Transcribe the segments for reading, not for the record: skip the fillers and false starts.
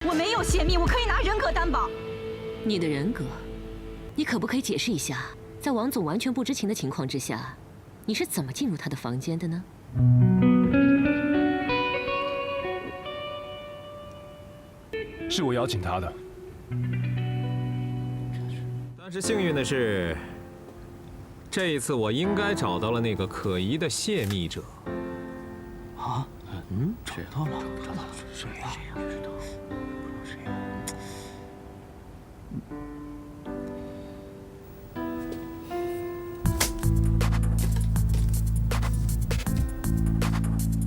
我没有泄密，我可以拿人格担保。你的人格，你可不可以解释一下，在王总完全不知情的情况之下，你是怎么进入他的房间的呢？是我邀请他的。但是幸运的是，这一次我应该找到了那个可疑的泄密者。啊，找到了，谁呀？不知道谁呀？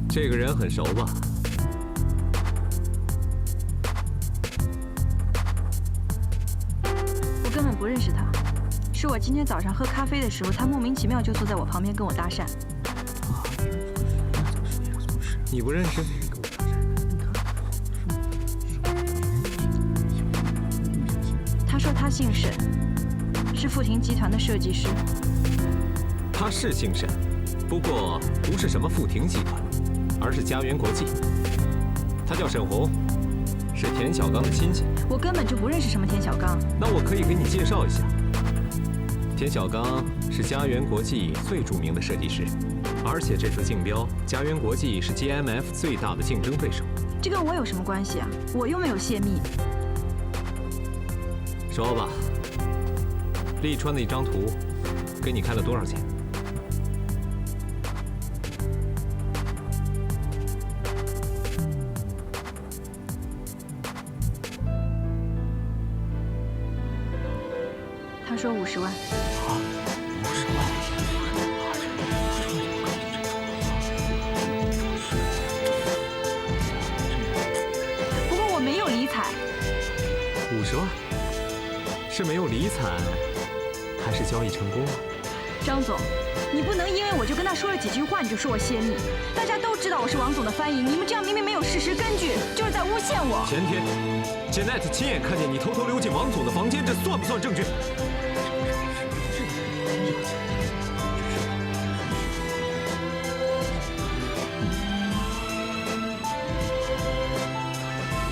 这个人很熟吧？我根本不认识他，是我今天早上喝咖啡的时候，他莫名其妙就坐在我旁边跟我搭讪。你不认识？他说他姓沈，是富庭集团的设计师。他是姓沈，不过不是什么富庭集团，而是家园国际。他叫沈红，是田小刚的亲戚。我根本就不认识什么田小刚。那我可以给你介绍一下，田小刚是家园国际最著名的设计师，而且这次竞标，家园国际是 GMF 最大的竞争对手。这跟我有什么关系啊？我又没有泄密。说吧，利川的一张图，给你开了多少钱？他说50万。50万。不过我没有理睬。50万？是没有理睬，还是交易成功了？张总，你不能因为我就跟他说了几句话，你就说我泄密。大家都知道我是王总的翻译，你们这样明明没有事实根据，就是在诬陷我。前天 ，Janet 亲眼看见你偷偷溜进王总的房间，这算不算证据？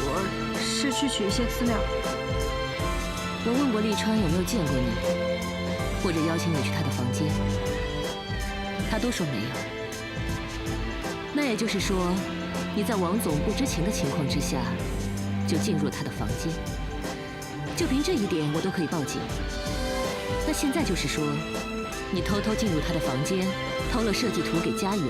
我是去取一些资料。我问过利川有没有见过你，或者邀请你去他的房间，他都说没有。那也就是说，你在王总不知情的情况之下，就进入了他的房间。就凭这一点，我都可以报警。那现在就是说，你偷偷进入他的房间，偷了设计图给家园。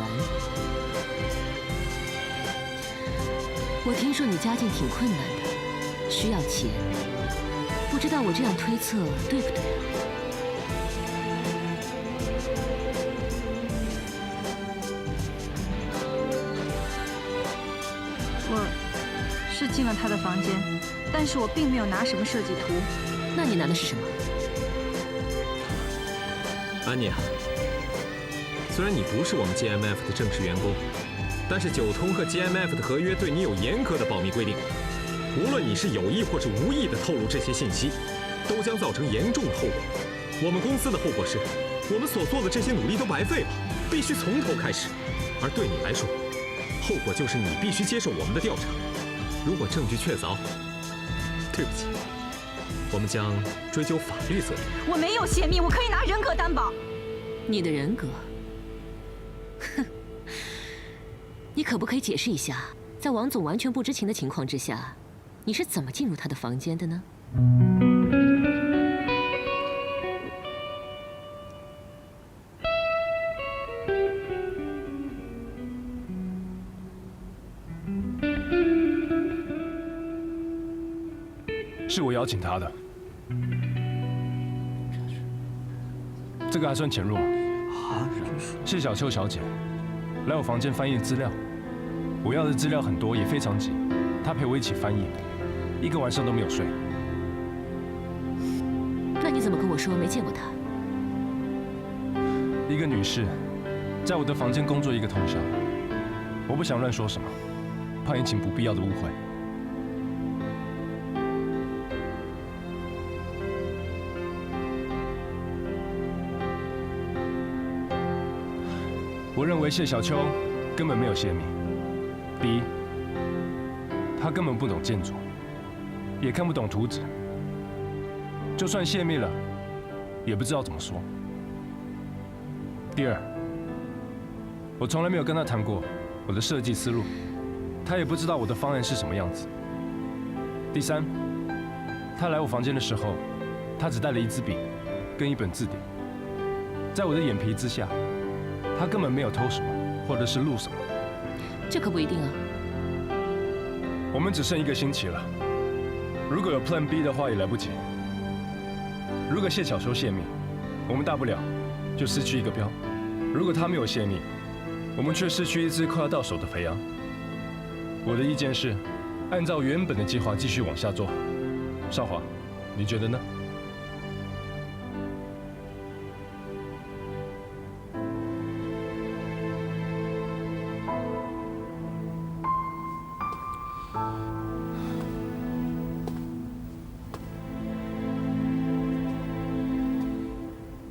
我听说你家境挺困难的，需要钱。不知道我这样推测对不对啊？我是进了他的房间，但是我并没有拿什么设计图。那你拿的是什么？安妮啊，虽然你不是我们 GMF 的正式员工，但是九通和 GMF 的合约对你有严格的保密规定。无论你是有意或是无意的透露这些信息，都将造成严重的后果。我们公司的后果是，我们所做的这些努力都白费了，必须从头开始。而对你来说，后果就是你必须接受我们的调查。如果证据确凿，对不起，我们将追究法律责任。我没有泄密，我可以拿人格担保。你的人格，哼，你可不可以解释一下，在王总完全不知情的情况之下，你是怎么进入他的房间的呢？是我邀请他的。这个还算浅入。谢小秋小姐来我房间翻译资料，我要的资料很多，也非常急，她陪我一起翻译，一个晚上都没有睡。那你怎么跟我说没见过他？一个女士在我的房间工作1个通宵，我不想乱说什么，怕引起不必要的误会。我认为谢小秋根本没有泄密。第一，他根本不懂建筑，也看不懂图纸，就算泄密了，也不知道怎么说。第二，我从来没有跟他谈过我的设计思路，他也不知道我的方案是什么样子。第三，他来我房间的时候，他只带了一支笔跟一本字典，在我的眼皮之下，他根本没有偷什么，或者是录什么。这可不一定啊。我们只剩1个星期了，如果有 Plan B 的话也来不及。如果谢小秋泄密，我们大不了就失去1个标；如果他没有泄密，我们却失去一支快要到手的培养。我的意见是，按照原本的计划继续往下做。少华，你觉得呢？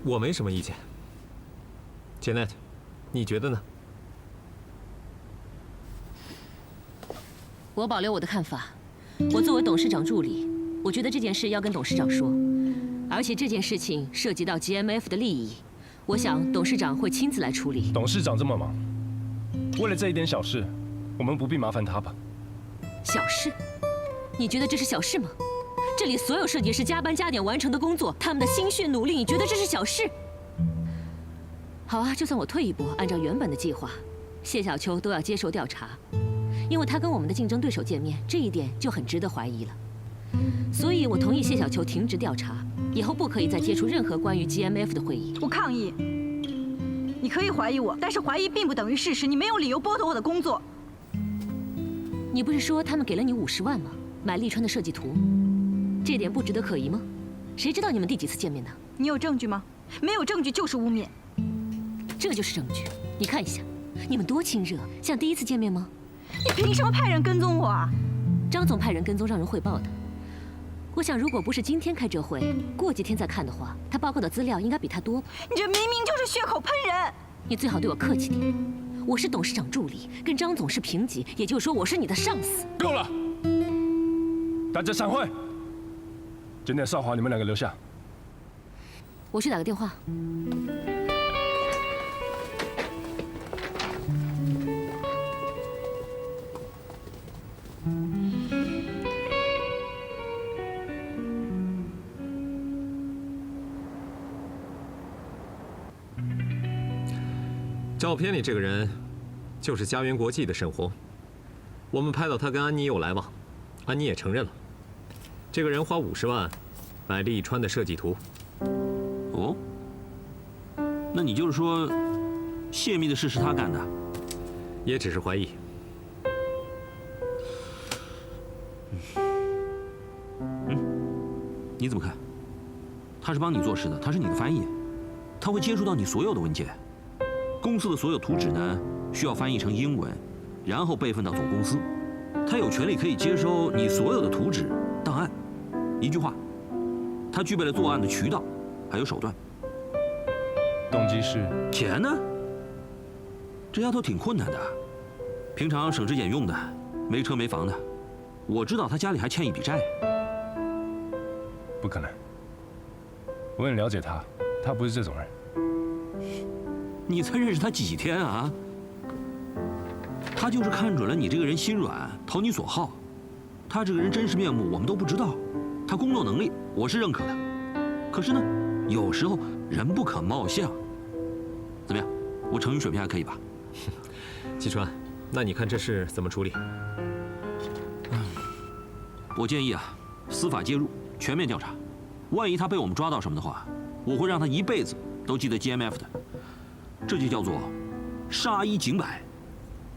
我没什么意见。Janet， 你觉得呢？我保留我的看法。我作为董事长助理，我觉得这件事要跟董事长说，而且这件事情涉及到 GMF 的利益，我想董事长会亲自来处理。董事长这么忙，为了这一点小事，我们不必麻烦他吧？小事？你觉得这是小事吗？这里所有设计师加班加点完成的工作，他们的心血努力，你觉得这是小事？好啊，就算我退一步，按照原本的计划，谢小秋都要接受调查，因为他跟我们的竞争对手见面，这一点就很值得怀疑了。所以我同意谢小秋停职调查，以后不可以再接触任何关于 GMF 的会议。我抗议！你可以怀疑我，但是怀疑并不等于事实，你没有理由剥夺我的工作。你不是说他们给了你50万吗？买利川的设计图，这点不值得可疑吗？谁知道你们第几次见面的？你有证据吗？没有证据就是污蔑。这就是证据，你看一下，你们多亲热，像第一次见面吗？你凭什么派人跟踪我啊？张总派人跟踪，让人汇报的。我想，如果不是今天开这会，过几天再看的话，他报告的资料应该比他多吧？你这明明就是血口喷人！你最好对我客气点。我是董事长助理，跟张总是平级，也就是说我是你的上司。够了，大家散会。今天少华，你们2个留下。我去打个电话。照片里这个人，就是家园国际的沈红。我们拍到他跟安妮有来往，安妮也承认了。这个人花50万买利川的设计图。哦，那你就是说，泄密的事是他干的？也只是怀疑。你怎么看？他是帮你做事的，他是你的翻译，他会接触到你所有的文件。公司的所有图纸呢，需要翻译成英文，然后备份到总公司。他有权利可以接收你所有的图纸档案。一句话，他具备了作案的渠道，还有手段。动机是钱呢？这丫头挺困难的，平常省吃俭用的，没车没房的。我知道她家里还欠一笔债。不可能，我很了解他，他不是这种人。你才认识他几天啊？他就是看准了你这个人心软，讨你所好。他这个人真实面目我们都不知道，他工作能力我是认可的。可是呢，有时候人不可貌相。怎么样？我成语水平还可以吧？季川，那你看这事怎么处理？我建议啊，司法介入，全面调查。万一他被我们抓到什么的话，我会让他一辈子都记得 GMF 的。这就叫做杀一儆百，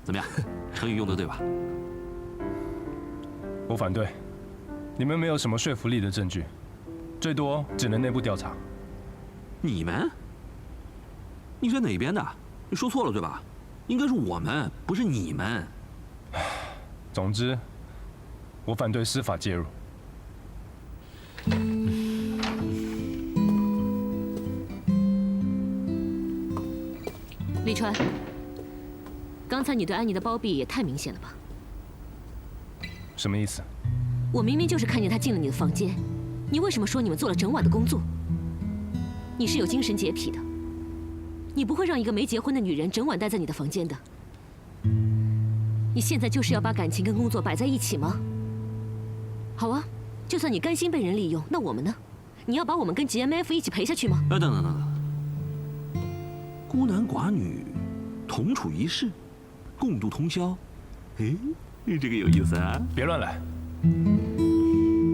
怎么样？成语用得对吧？我反对，你们没有什么说服力的证据，最多只能内部调查。你们？你是哪边的？你说错了对吧？应该是我们，不是你们。总之，我反对司法介入。利川，刚才你对安妮的包庇也太明显了吧？什么意思？我明明就是看见他进了你的房间，你为什么说你们做了整晚的工作？你是有精神洁癖的，你不会让一个没结婚的女人整晚待在你的房间的。你现在就是要把感情跟工作摆在一起吗？好啊，就算你甘心被人利用，那我们呢？你要把我们跟 GMF 一起陪下去吗？等等，孤男寡女，同处一室，共度通宵，哎，这个有意思啊！别乱来。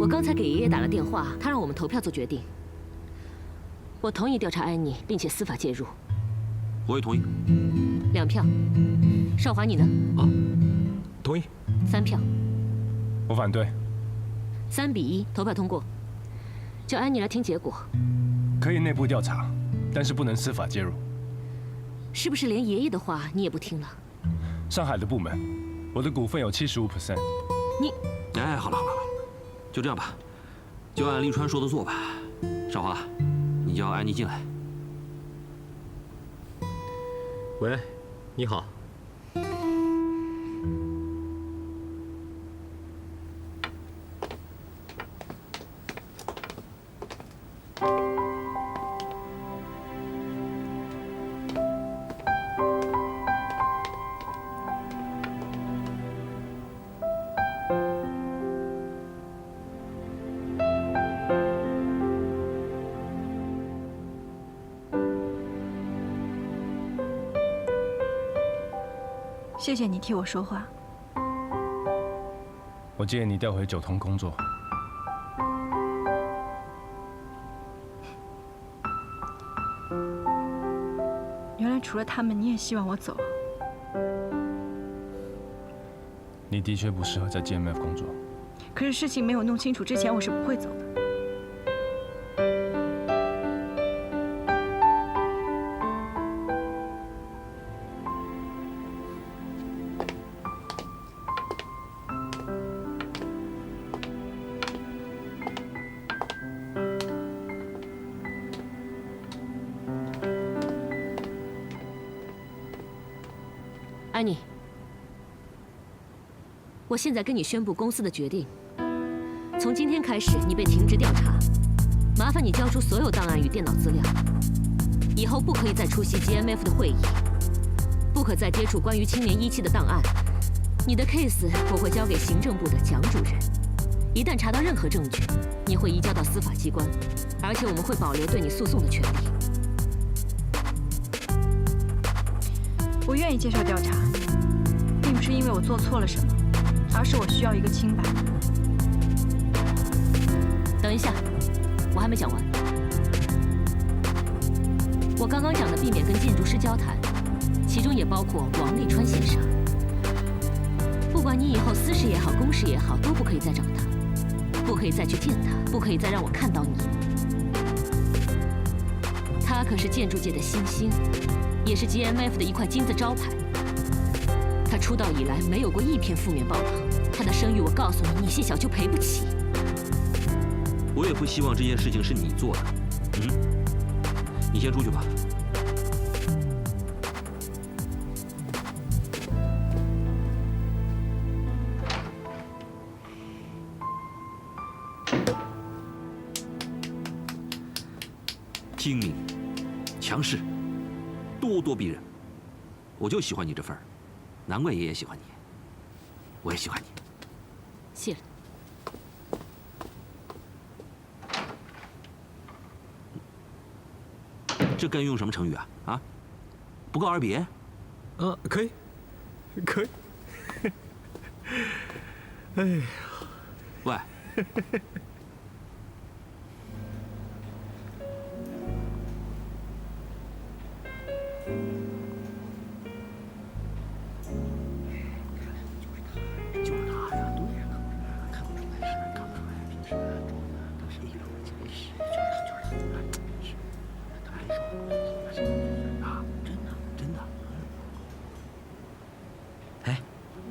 我刚才给爷爷打了电话，他让我们投票做决定。我同意调查安妮，并且司法介入。我也同意。2票。少华，你呢？同意。3票。我反对。3比1，投票通过。叫安妮来听结果。可以内部调查，但是不能司法介入。是不是连爷爷的话你也不听了？上海的部门，我的股份有75%。你，哎，好了，就这样吧，就按立川说的做吧。少华，你叫安妮进来。喂，你好。谢谢你替我说话。我建议你调回九通工作。原来除了他们，你也希望我走。你的确不适合在 GMF 工作。可是事情没有弄清楚之前，我是不会走的。安妮，我现在跟你宣布公司的决定：从今天开始，你被停职调查，麻烦你交出所有档案与电脑资料，以后不可以再出席 GMF 的会议，不可再接触关于青年一期的档案。你的 case 我会交给行政部的蒋主任，一旦查到任何证据，你会移交到司法机关，而且我们会保留对你诉讼的权利。我愿意接受调查，并不是因为我做错了什么，而是我需要一个清白。等一下，我还没讲完。我刚刚讲的避免跟建筑师交谈，其中也包括王立川先生。不管你以后私事也好，公事也好，都不可以再找他，不可以再去见他，不可以再让我看到你。他可是建筑界的新星，也是 GMF 的一块金字招牌。他出道以来没有过一篇负面报道，他的声誉我告诉你，你谢小秋赔不起。我也不希望这件事情是你做的。你先出去吧。精明、强势、咄咄逼人，我就喜欢你这份儿，难怪爷爷喜欢你，我也喜欢你。谢了。这该用什么成语啊？啊，不告而别？可以，可以。哎呀，喂。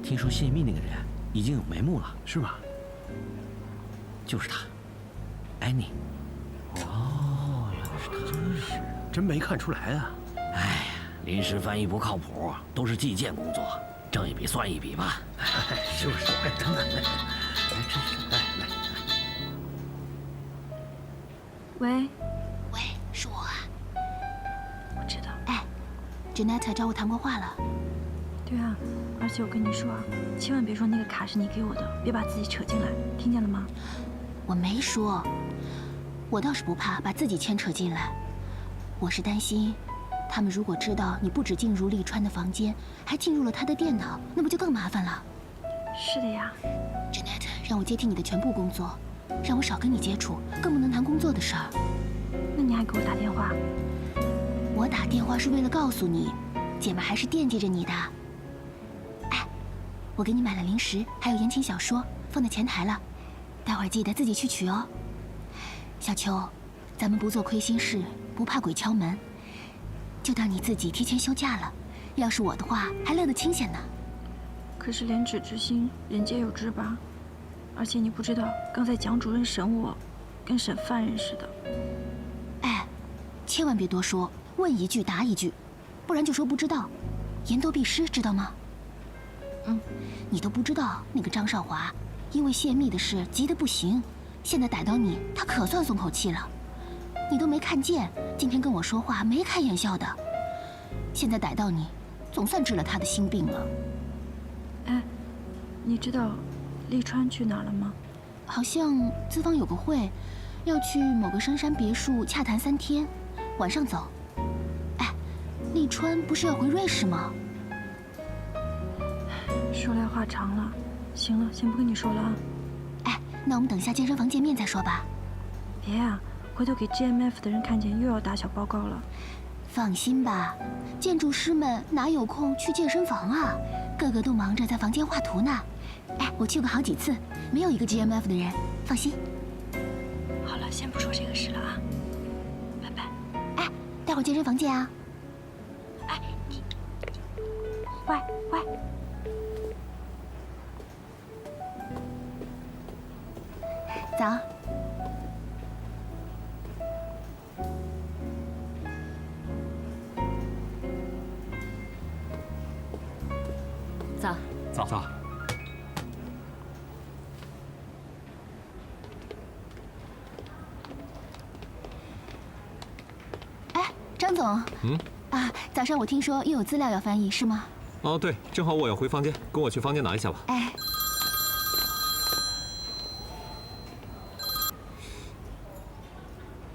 听说泄密那个人已经有眉目了，是吗？就是他，安妮。哦，原来是他，真没看出来啊。哎呀，临时翻译不靠谱，都是计件工作，挣一笔算一笔吧。就是，等等，来，真是，来。喂，喂，是我啊。我知道。哎 ，Janet 找我谈过话了。对啊，而且我跟你说啊，千万别说那个卡是你给我的，别把自己扯进来，听见了吗？我没说，我倒是不怕把自己牵扯进来，我是担心，他们如果知道你不止进入利川的房间，还进入了他的电脑，那不就更麻烦了？是的呀。Janet 让我接替你的全部工作，让我少跟你接触，更不能谈工作的事儿。那你还给我打电话？我打电话是为了告诉你，姐们还是惦记着你的。哎，我给你买了零食，还有言情小说，放在前台了，待会儿记得自己去取哦。小秋，咱们不做亏心事，不怕鬼敲门，就当你自己提前休假了。要是我的话，还乐得清闲呢。可是廉耻之心，人皆有之吧。而且你不知道，刚才蒋主任审我，跟审犯人似的。哎，千万别多说，问一句答一句，不然就说不知道，言多必失，知道吗？你都不知道那个张少华，因为泄密的事急得不行，现在逮到你，他可算松口气了。你都没看见，今天跟我说话眉开眼笑的，现在逮到你，总算治了他的心病了。哎，你知道利川去哪儿了吗？好像资方有个会，要去某个深山别墅洽谈3天，晚上走。哎，利川不是要回瑞士吗？说来话长了，行了，先不跟你说了啊。哎，那我们等下健身房见面再说吧。别啊，回头给 GMF 的人看见又要打小报告了。放心吧，建筑师们哪有空去健身房啊？个个都忙着在房间画图呢。哎，我去过好几次，没有一个 GMF 的人，放心。好了，先不说这个事了啊，拜拜。哎，待会儿健身房见啊。哎，你，喂。早。早。早。哎，张总。早上我听说又有资料要翻译，是吗？哦，对，正好我要回房间，跟我去房间拿一下吧。哎。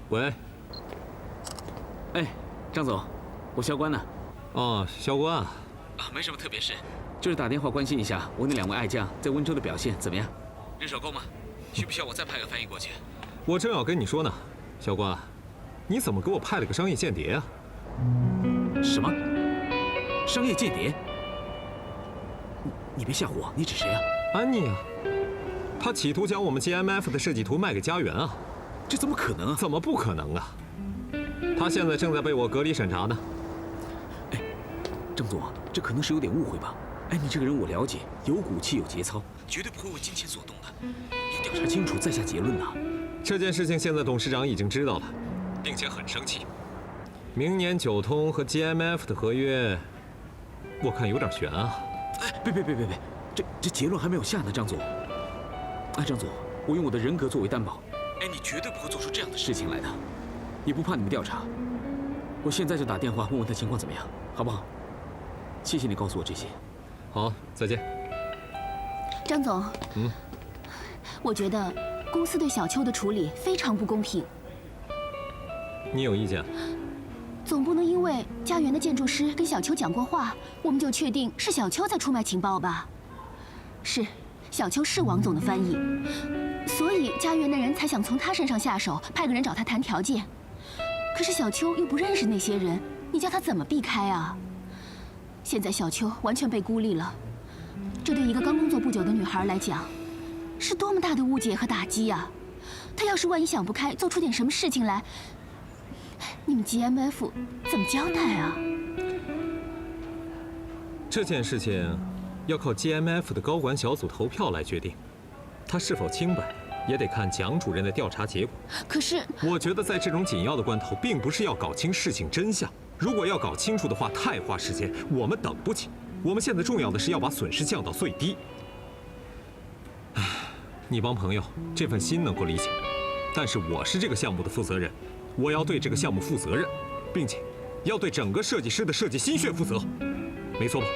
喂。哎，张总，我萧关呢。哦，萧关啊。没什么特别事，就是打电话关心一下我那2位爱将在温州的表现怎么样，人手够吗？需不需要我再派个翻译过去？我正要跟你说呢，萧关，你怎么给我派了个商业间谍啊？什么？商业间谍？你别吓唬我，你指谁啊？安妮啊，他企图将我们 GMF 的设计图卖给家园啊！这怎么可能啊？怎么不可能啊？他现在正在被我隔离审查呢。哎，张总，这可能是有点误会吧？哎，你这个人我了解，有骨气有节操，绝对不会为金钱所动的。你调查清楚再下结论呐。这件事情现在董事长已经知道了，并且很生气。明年九通和 GMF 的合约，我看有点悬啊。哎，别，这结论还没有下呢，张总。哎，张总，我用我的人格作为担保，哎，你绝对不会做出这样的事情来的，也不怕你们调查。我现在就打电话问问他情况怎么样，好不好？谢谢你告诉我这些。好，再见。张总，我觉得公司对小秋的处理非常不公平。你有意见？总不能因为家园的建筑师跟小秋讲过话，我们就确定是小秋在出卖情报吧？是，小秋是王总的翻译，所以家园的人才想从他身上下手，派个人找他谈条件。可是小秋又不认识那些人，你叫他怎么避开啊？现在小秋完全被孤立了，这对一个刚工作不久的女孩来讲，是多么大的误解和打击呀！她要是万一想不开，做出点什么事情来，你们 GMF 怎么交代啊？这件事情要靠 GMF 的高管小组投票来决定，他是否清白，也得看蒋主任的调查结果。可是，我觉得在这种紧要的关头，并不是要搞清事情真相。如果要搞清楚的话，太花时间，我们等不起。我们现在重要的是要把损失降到最低。唉，你帮朋友，这份心能够理解。但是我是这个项目的负责人，我要对这个项目负责任，并且要对整个设计师的设计心血负责，没错吧？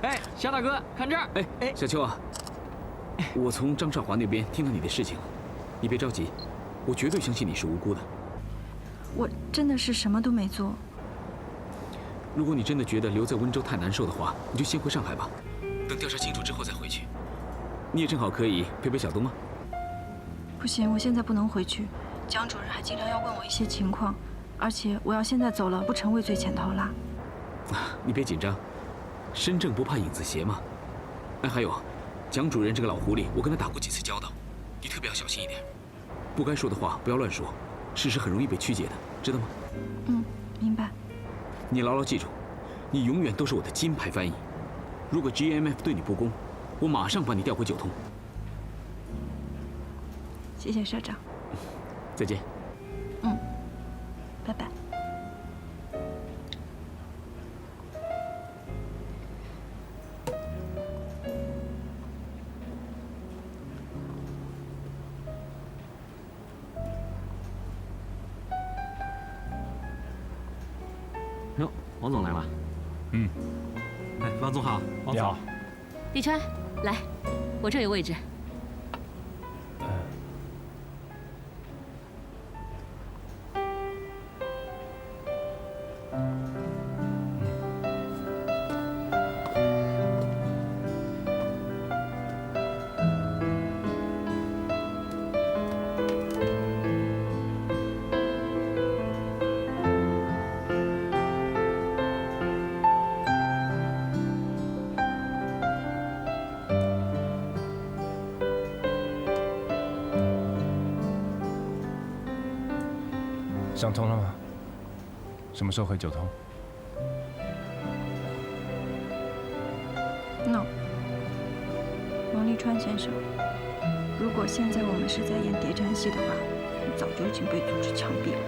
哎，肖大哥，看这儿！哎，小秋啊，我从张少华那边听到你的事情了，你别着急，我绝对相信你是无辜的。我真的是什么都没做。如果你真的觉得留在温州太难受的话，你就先回上海吧，等调查清楚之后再回去。你也正好可以陪陪小东吗？不行，我现在不能回去。江主任还经常要问我一些情况，而且我要现在走了，不成畏罪潜逃啦。你别紧张，身正不怕影子斜嘛。哎，还有，蒋主任这个老狐狸，我跟他打过几次交道，你特别要小心一点，不该说的话不要乱说，事实很容易被曲解的，知道吗？嗯，明白。你牢牢记住，你永远都是我的金牌翻译。如果 GMF 对你不公，我马上把你调回九通。谢谢社长。再见。嗯，拜拜。哟，王总来了。嗯。哎，王总好。王总。立川，来，我这有位置。想通了吗？什么时候回九通 ？No， 王立川先生，如果现在我们是在演谍战戏的话，你早就已经被组织枪毙了。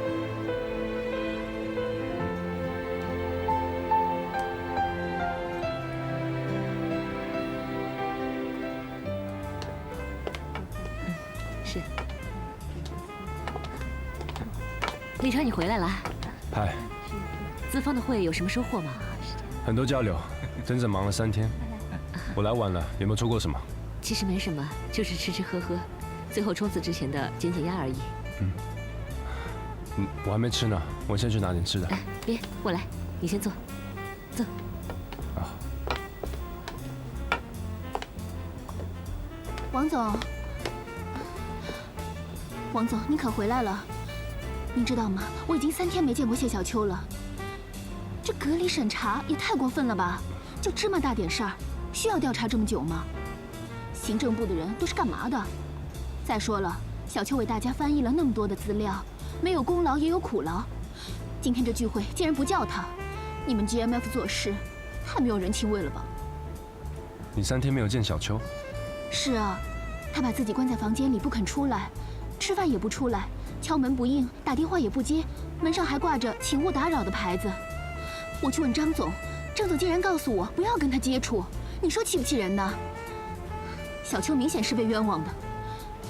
是。立川，你回来了。嗨。资方的会有什么收获吗？很多交流，整整忙了3天。我来晚了，有没有错过什么？其实没什么，就是吃吃喝喝，最后冲刺之前的减减压而已。我还没吃呢，我先去拿点吃的。哎，别，我来，你先坐，坐。啊。王总，王总，你可回来了。您知道吗？我已经3天没见过谢小秋了。这隔离审查也太过分了吧？就这么大点事儿，需要调查这么久吗？行政部的人都是干嘛的？再说了，小秋为大家翻译了那么多的资料，没有功劳也有苦劳。今天这聚会竟然不叫他，你们 GMF 做事太没有人情味了吧？你3天没有见小秋？是啊，他把自己关在房间里不肯出来，吃饭也不出来。敲门不应，打电话也不接，门上还挂着“请勿打扰”的牌子。我去问张总，张总竟然告诉我不要跟他接触，你说气不气人呢？小秋明显是被冤枉的，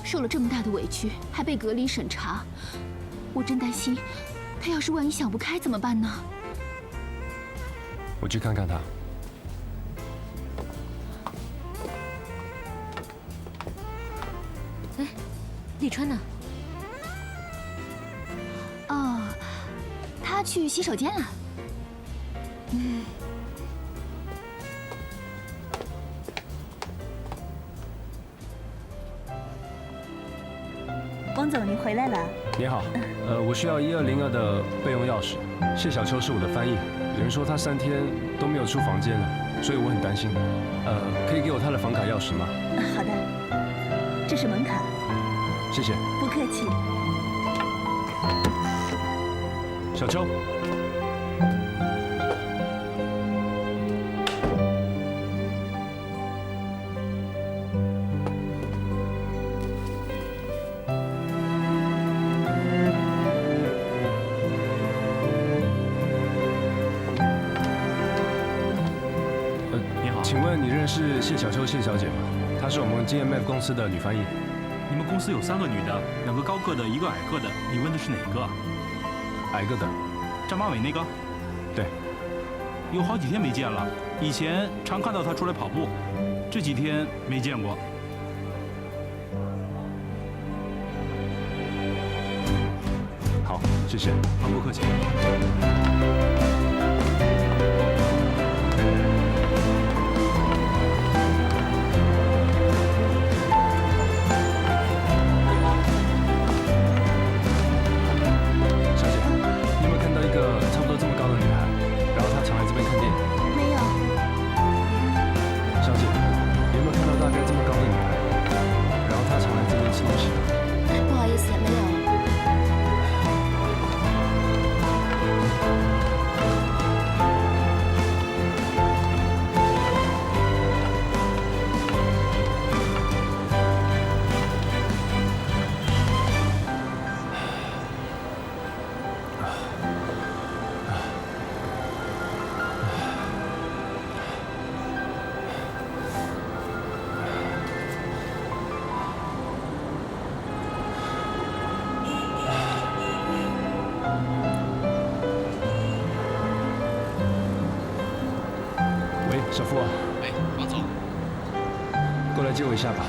受了这么大的委屈，还被隔离审查，我真担心，他要是万一想不开怎么办呢？我去看看他。哎，立川呢？哦，他去洗手间了。汪总，您回来了。你好，我需要1202的备用钥匙。谢小秋是我的翻译，有人说他3天都没有出房间了，所以我很担心。可以给我他的房卡钥匙吗？好的，这是门卡。谢谢。不客气。小秋。请问你认识谢小秋谢小姐吗？她是我们 GMF 公司的女翻译。你们公司有3个女的，2个高个的，1个矮个的，你问的是哪个？矮个的，扎马尾那个？对。有好几天没见了，以前常看到她出来跑步，这几天没见过。好，谢谢。好，不客气。小付啊，喂，王总，过来接我一下吧。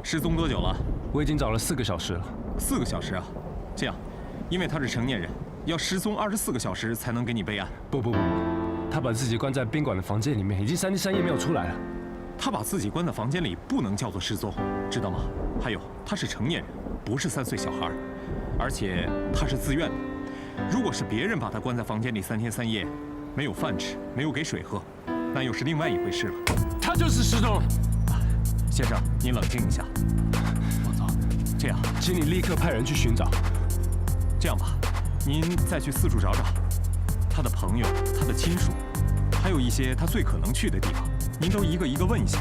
失踪多久了？我已经找了4个小时了。4个小时啊？这样，因为他是成年人，要失踪24个小时才能给你备案。不，他把自己关在宾馆的房间里面，已经3天3夜没有出来了。他把自己关在房间里，不能叫做失踪，知道吗？还有，他是成年人，不是3岁小孩，而且他是自愿的。如果是别人把他关在房间里3天3夜，没有饭吃，没有给水喝，那又是另外一回事了。他就是失踪了。先生，您冷静一下。王总，这样，请你立刻派人去寻找。这样吧，您再去四处找找，他的朋友、他的亲属，还有一些他最可能去的地方，您都一个一个问一下。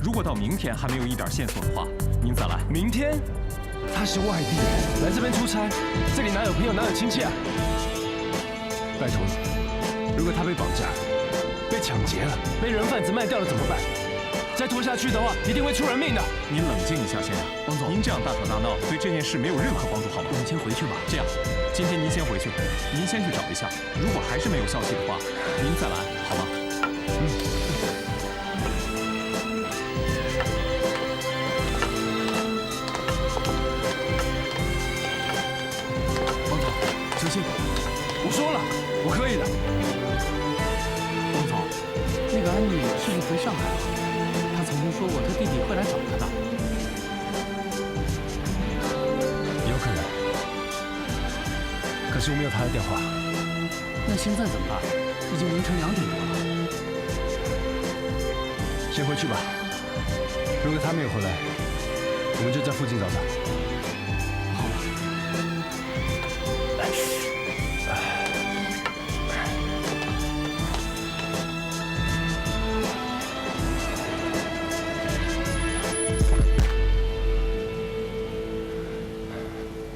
如果到明天还没有一点线索的话，您再来。明天？他是外地人，来这边出差，这里哪有朋友，哪有亲戚啊？拜托你，如果他被绑架、被抢劫了、被人贩子卖掉了怎么办？再拖下去的话，一定会出人命的。您冷静一下，先生。王总，您这样大吵大闹，对这件事没有任何帮助，好吗？我们先回去吧。这样，今天您先回去，您先去找一下。如果还是没有消息的话，您再来，好吗？王总，小心！我说了，我可以的。王总，那个安妮是不是回上海了？她曾经说过，她弟弟会来找她的。有可能，可是我没有她的电话。那现在怎么办？已经凌晨2点多了。先回去吧。如果她没有回来，我们就在附近找她。好吧。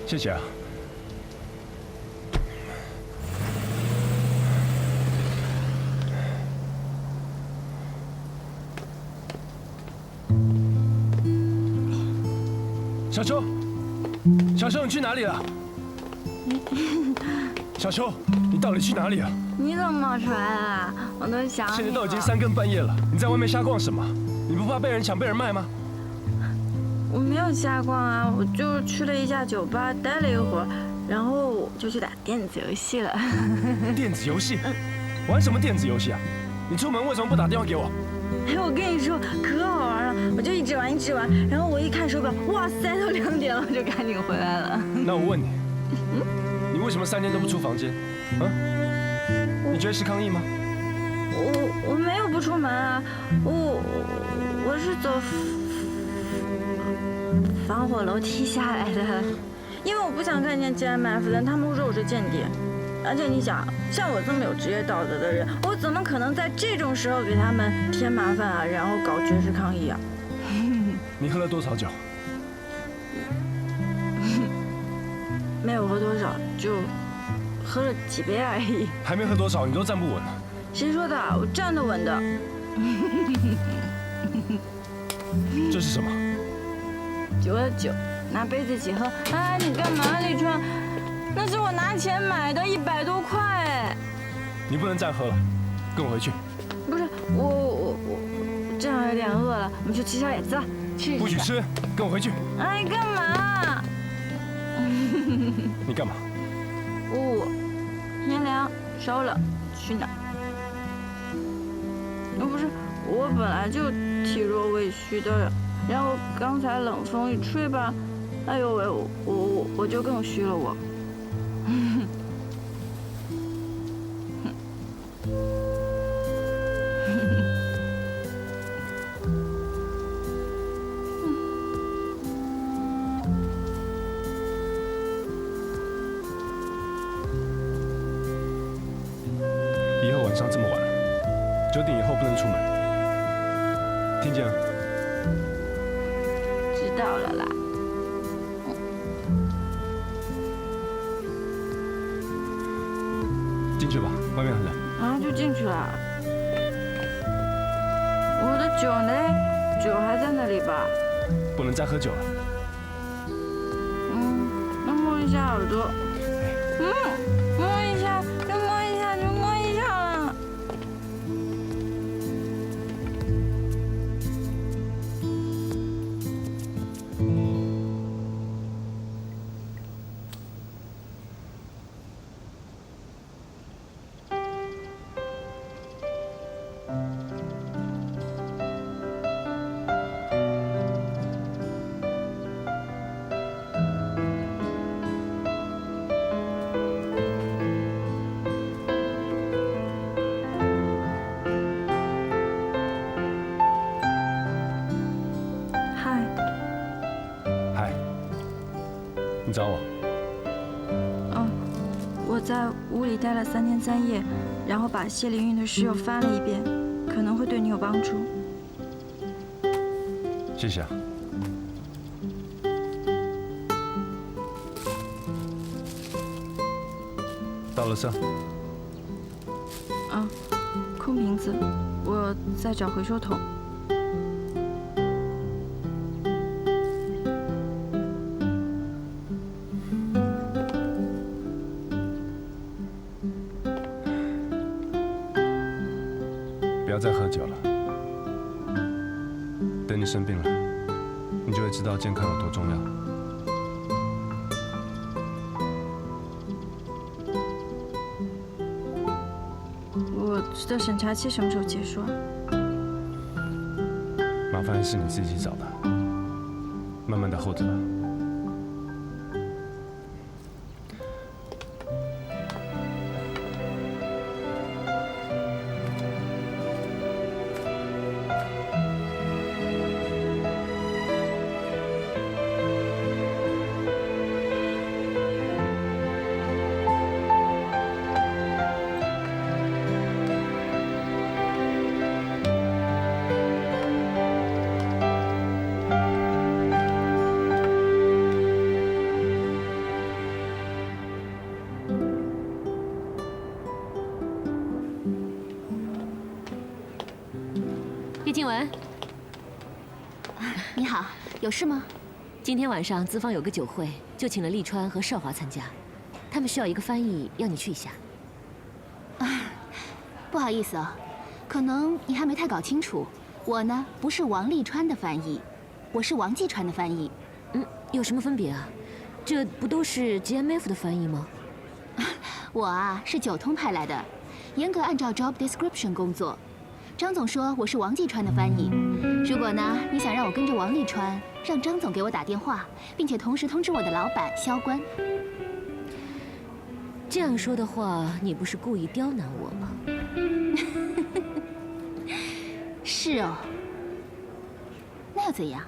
谢谢啊。小秋，小秋，你去哪里了？小秋，你到底去哪里了？你怎么冒出来了？我都想你了。现在都已经3更半夜了，你在外面瞎逛什么？你不怕被人抢、被人卖吗？我没有瞎逛啊，我就去了一家酒吧待了一会儿，然后我就去打电子游戏了。电子游戏？玩什么电子游戏啊？你出门为什么不打电话给我？哎，我跟你说，可好玩了，我就一直玩，然后我一看手表，哇塞，都2点了，我就赶紧回来了。那我问你，你为什么3天都不出房间？啊？你觉得是抗议吗？我没有不出门啊，我是走防火楼梯下来的，因为我不想看见 GMF 的，他们会说我是间谍。而且你想，像我这么有职业道德的人，我怎么可能在这种时候给他们添麻烦啊，然后搞绝食抗议啊？你喝了多少酒？没有喝多少，就喝了几杯而已。还没喝多少，你都站不稳了。谁说的？我站得稳的。这是什么？酒的酒，拿杯子一起喝。哎，你干嘛，李川？那是我拿钱买的，100多块哎。你不能再喝了，跟我回去。不是我正好有点饿了，我们去吃宵夜，走，去。不许吃，跟我回去。哎，干嘛？你干嘛？天凉烧了，去哪？不是，我本来就体弱胃虚的，然后刚才冷风一吹吧，哎呦喂，我就更虚了我。以后晚上这么晚了，9点以后不能出门，听见了？知道了啦。进去吧，外面很冷。啊，就进去了。我的酒呢？酒还在那里吧？不能再喝酒了。那摸一下耳朵。摸一下，就摸一下，就摸一下了。你找我？我在屋里待了3天3夜，然后把谢灵运的事又翻了一遍，可能会对你有帮助。谢谢啊。到了这。空瓶子，我在找回收桶。不要再喝酒了。等你生病了，你就会知道健康有多重要。我的审查期什么时候结束啊？麻烦是你自己找的，慢慢的候着吧。叶静文，你好，有事吗？今天晚上资方有个酒会，就请了利川和少华参加，他们需要一个翻译，要你去一下。不好意思哦，可能你还没太搞清楚，我呢不是王利川的翻译，我是王继川的翻译。有什么分别啊？这不都是 GMF 的翻译吗？我啊是九通派来的，严格按照 job description 工作。张总说我是王继川的翻译，如果呢你想让我跟着王利川，让张总给我打电话，并且同时通知我的老板萧关。这样说的话，你不是故意刁难我吗？是哦，那又怎样？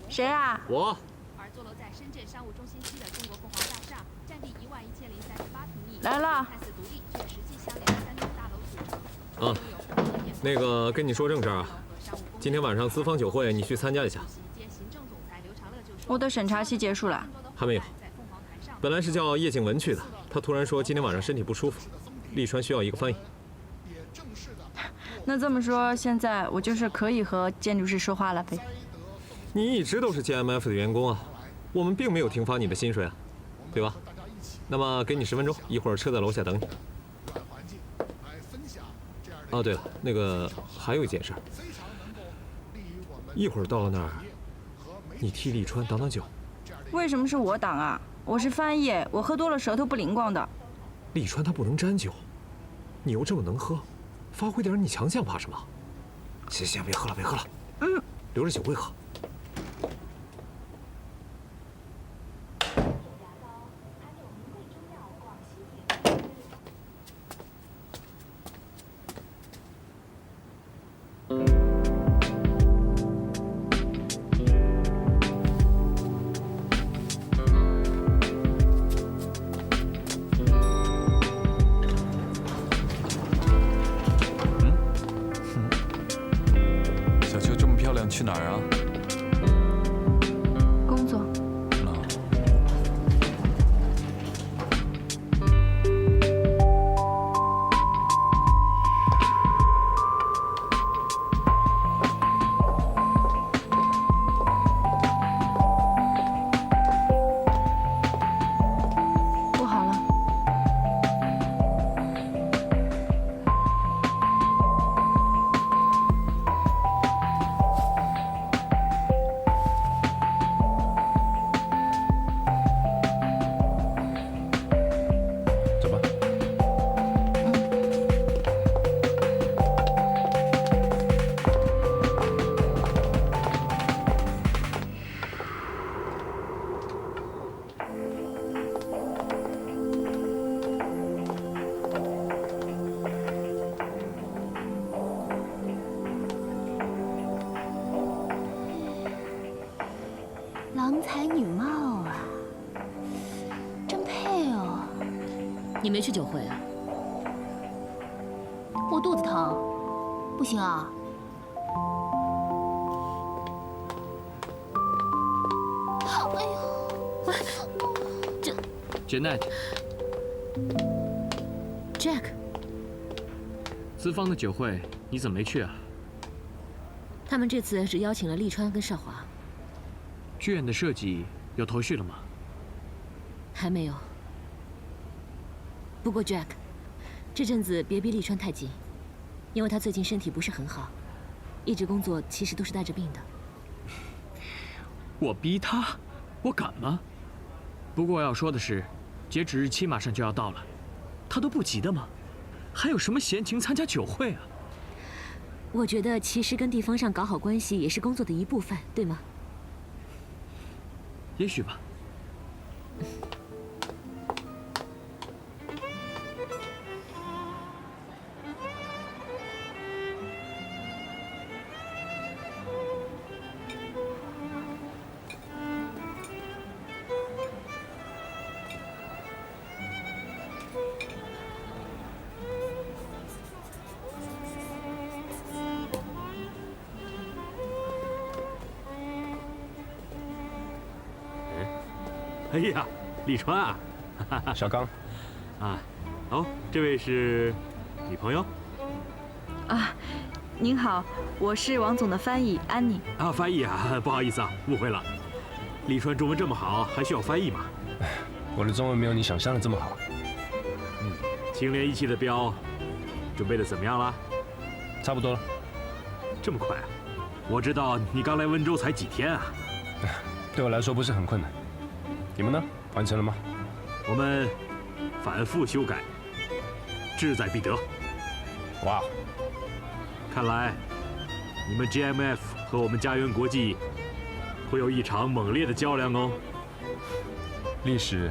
谁啊？我。而坐落在深圳商务中心区的中国凤凰大厦，占地11038平米，来了。看似独立，却实际相连3栋大楼组成。啊，那个跟你说正事啊，今天晚上资方酒会，你去参加一下。我的审查期结束了。还没有。本来是叫叶静文去的，他突然说今天晚上身体不舒服，利川需要一个翻译。那这么说，现在我就是可以和建筑师说话了呗？你一直都是 GMF 的员工啊，我们并没有停发你的薪水啊，对吧？那么给你10分钟，一会儿车在楼下等你。哦，对了，那个还有一件事，一会儿到了那儿，你替利川挡挡酒。为什么是我挡啊？我是翻译，我喝多了舌头不灵光的。利川他不能沾酒，你又这么能喝，发挥点你强项怕什么？行，别喝了，别喝了，留着酒会喝。去哪儿啊？工作。不好了。郎才女貌啊，真配哦。你没去酒会啊？我肚子疼，不行啊。哎呦，Janet。Jack。资方的酒会你怎么没去啊？他们这次只邀请了利川跟少华。剧院的设计有头绪了吗？还没有。不过 Jack， 这阵子别逼利川太紧，因为他最近身体不是很好，一直工作其实都是带着病的。我逼他，我敢吗？不过要说的是，截止日期马上就要到了，他都不急的吗？还有什么闲情参加酒会啊？我觉得其实跟地方上搞好关系也是工作的一部分，对吗？也许吧。哎呀，李川啊，小刚，啊，哦，这位是女朋友啊，您好，我是王总的翻译安妮。啊，翻译啊，不好意思啊，误会了。李川中文这么好，还需要翻译吗？我的中文没有你想象的这么好。清廉义气的标，准备的怎么样了？差不多了。这么快啊？我知道你刚来温州才几天啊。对我来说不是很困难。你们呢？完成了吗？我们反复修改，志在必得。哇，看来你们 GMF 和我们家园国际会有一场猛烈的较量哦。历史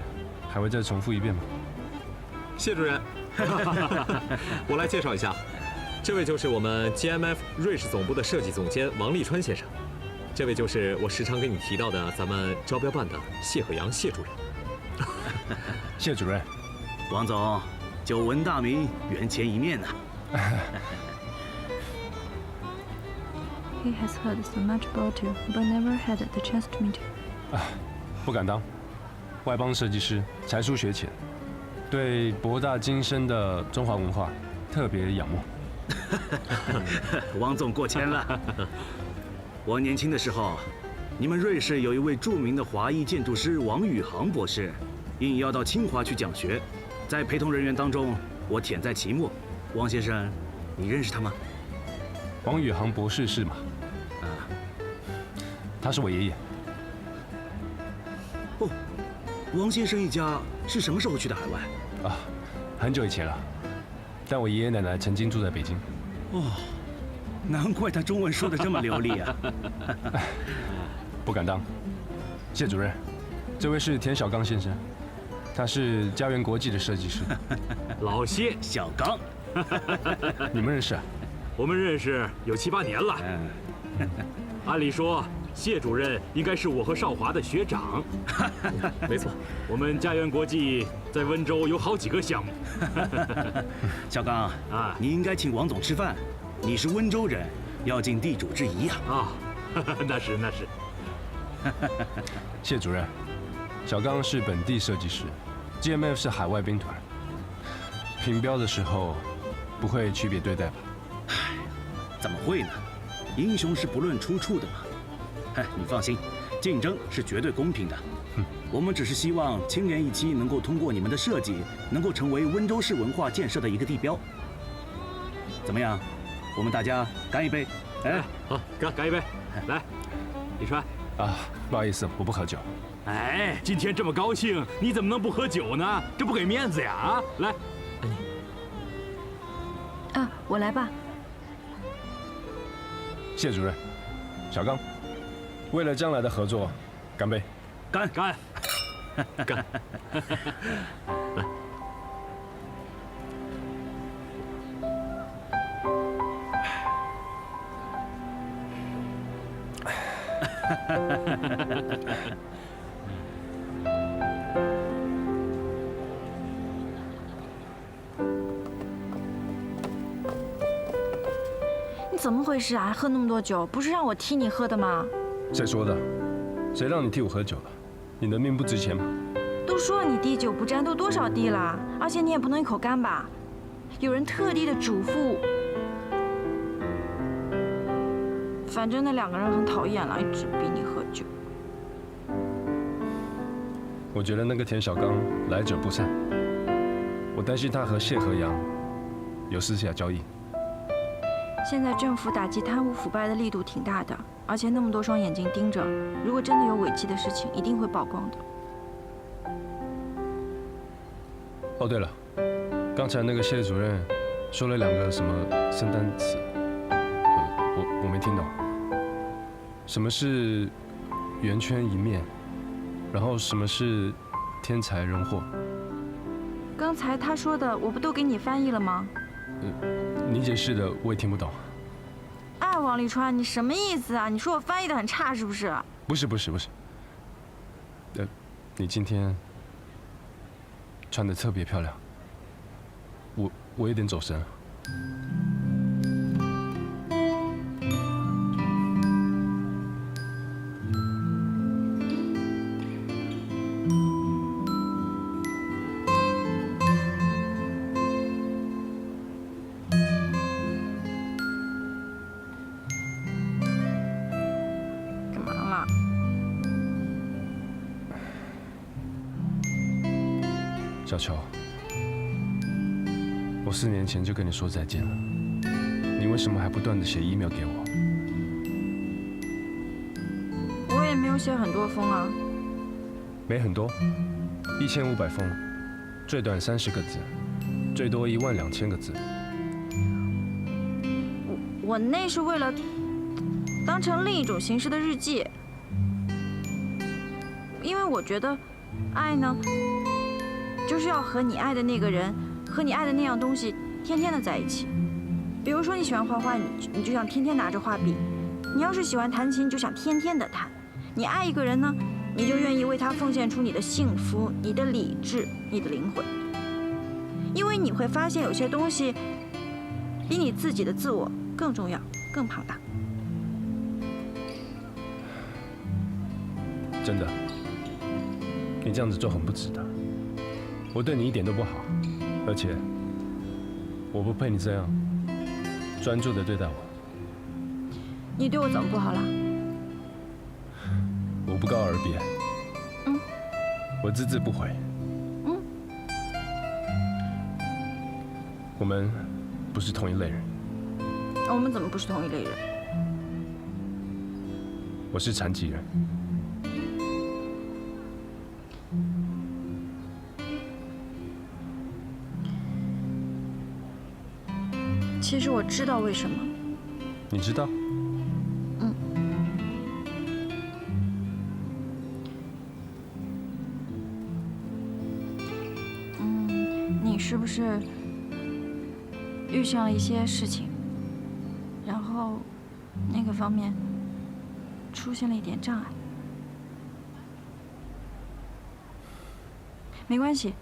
还会再重复一遍吗？谢主任，我来介绍一下，这位就是我们 GMF 瑞士总部的设计总监王立川先生，这位就是我时常跟你提到的咱们招标办的谢和阳谢主任。谢主任，王总，久闻大名，缘前一面呐。He has heard so much about you, but never had the chance to meet you. 不敢当，外邦设计师，才疏学浅，对博大精深的中华文化特别仰慕。王总过谦了。我年轻的时候，你们瑞士有一位著名的华裔建筑师王宇航博士，应邀到清华去讲学，在陪同人员当中，我忝在其末。王先生，你认识他吗？王宇航博士是吗？啊，他是我爷爷。哦，王先生一家是什么时候去的海外？啊，很久以前了。但我爷爷奶奶曾经住在北京。哦，难怪他中文说得这么流利啊！不敢当。谢主任，这位是田小刚先生，他是家园国际的设计师。老谢，小刚，你们认识啊？我们认识有7、8年了。按理说，谢主任应该是我和少华的学长。没错，我们家园国际在温州有好几个项目。小刚啊，你应该请王总吃饭。你是温州人，要尽地主之谊呀！啊，那是。谢主任，小刚是本地设计师 ，GMF 是海外兵团。评标的时候不会区别对待吧？唉，怎么会呢？英雄是不论出处的嘛。哎，你放心，竞争是绝对公平的。我们只是希望清廉义气能够通过你们的设计，能够成为温州市文化建设的一个地标。怎么样？我们大家干一杯！哎，好，干一杯！来，李川啊，不好意思，我不喝酒。哎，今天这么高兴，你怎么能不喝酒呢？这不给面子呀！啊，来，啊，我来吧。谢主任，小刚，为了将来的合作，干杯！干！来。你怎么回事啊？喝那么多酒，不是让我替你喝的吗？谁说的？谁让你替我喝酒了？你的命不值钱吗？都说了你滴酒不沾，都多少滴了？而且你也不能一口干吧？有人特地的嘱咐。反正那2个人很讨厌了，一直逼你喝酒。我觉得那个田小刚来者不善，我担心他和谢和阳有私下交易。现在政府打击贪污腐败的力度挺大的，而且那么多双眼睛盯着，如果真的有违纪的事情，一定会曝光的。哦，对了，刚才那个谢主任说了2个什么圣诞词，我没听懂。什么是圆圈一面？然后什么是天才人祸？刚才他说的，我不都给你翻译了吗？你解释的我也听不懂。哎，王立川，你什么意思啊？你说我翻译的很差是不是？不是。你今天穿的特别漂亮，我有点走神了。小秋，我4年前就跟你说再见了，你为什么还不断的写 email 给我？我也没有写很多封啊。没很多，1500封，最短30个字，最多12000个字。我那是为了当成另一种形式的日记，因为我觉得爱呢，就是要和你爱的那个人，和你爱的那样东西天天的在一起。比如说你喜欢画画，你就想天天拿着画笔；你要是喜欢弹琴，就想天天的弹。你爱一个人呢，你就愿意为他奉献出你的幸福、你的理智、你的灵魂，因为你会发现有些东西比你自己的自我更重要、更庞大。真的，你这样子做很不值得。我对你一点都不好，而且我不配你这样专注的对待我。你对我怎么不好了？我不告而别。我字字不回。我们不是同一类人。我们怎么不是同一类人？我是残疾人。其实我知道为什么。你知道？你是不是遇上了一些事情，然后那个方面出现了一点障碍？没关系，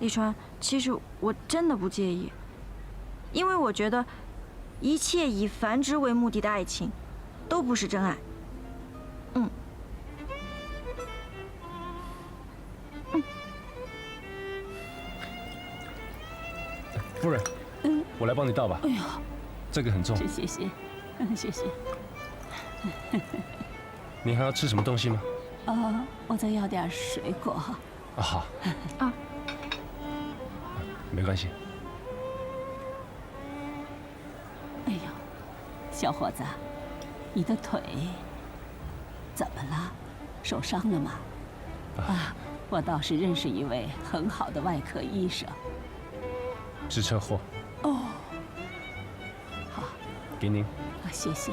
立川，其实我真的不介意，因为我觉得一切以繁殖为目的的爱情都不是真爱。夫人，我来帮你倒吧。哎呦，这个很重。谢谢，谢谢。你还要吃什么东西吗？我再要点水果。啊，好。没关系。哎呦，小伙子，你的腿怎么了？受伤了吗？我倒是认识一位很好的外科医生。是车祸。好，给您。谢谢。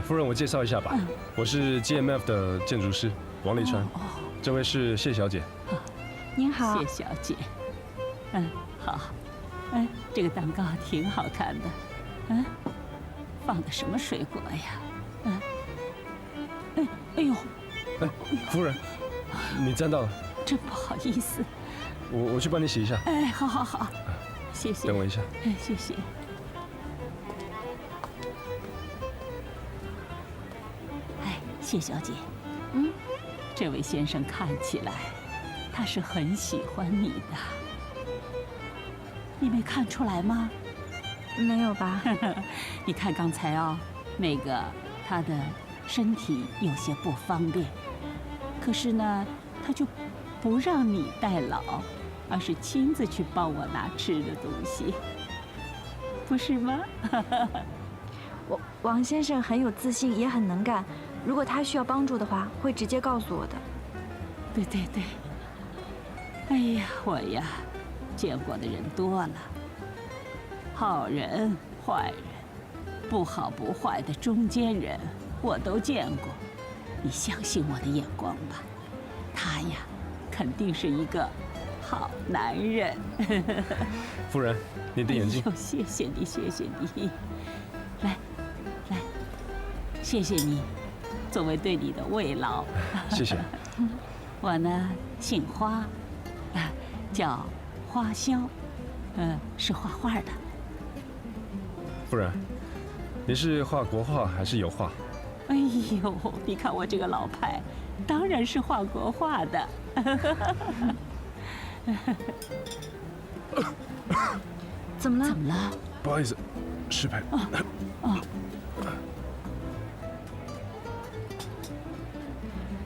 夫人，我介绍一下吧，我是 GMF 的建筑师王立川，这位是谢小姐。您好，谢小姐。好。这个蛋糕挺好看的。放的什么水果呀？哎呦，夫人，你沾到了。真不好意思。我去帮你洗一下。好，谢谢。等我一下。谢谢。谢小姐，这位先生看起来他是很喜欢你的，你没看出来吗？没有吧？你看刚才那个他的身体有些不方便，可是呢，他就不让你代劳，而是亲自去帮我拿吃的东西，不是吗？王先生很有自信，也很能干。如果他需要帮助的话，会直接告诉我的。对。哎呀，我呀，见过的人多了，好人、坏人，不好不坏的中间人，我都见过。你相信我的眼光吧，他呀，肯定是一个好男人。夫人，你的眼睛。谢谢你。来，谢谢你。作为对你的慰劳，谢谢。我呢姓花，叫花萧，是画画的。夫人，你是画国画还是油画？哎呦，你看我这个老派，当然是画国画的。怎么了？不好意思，失陪。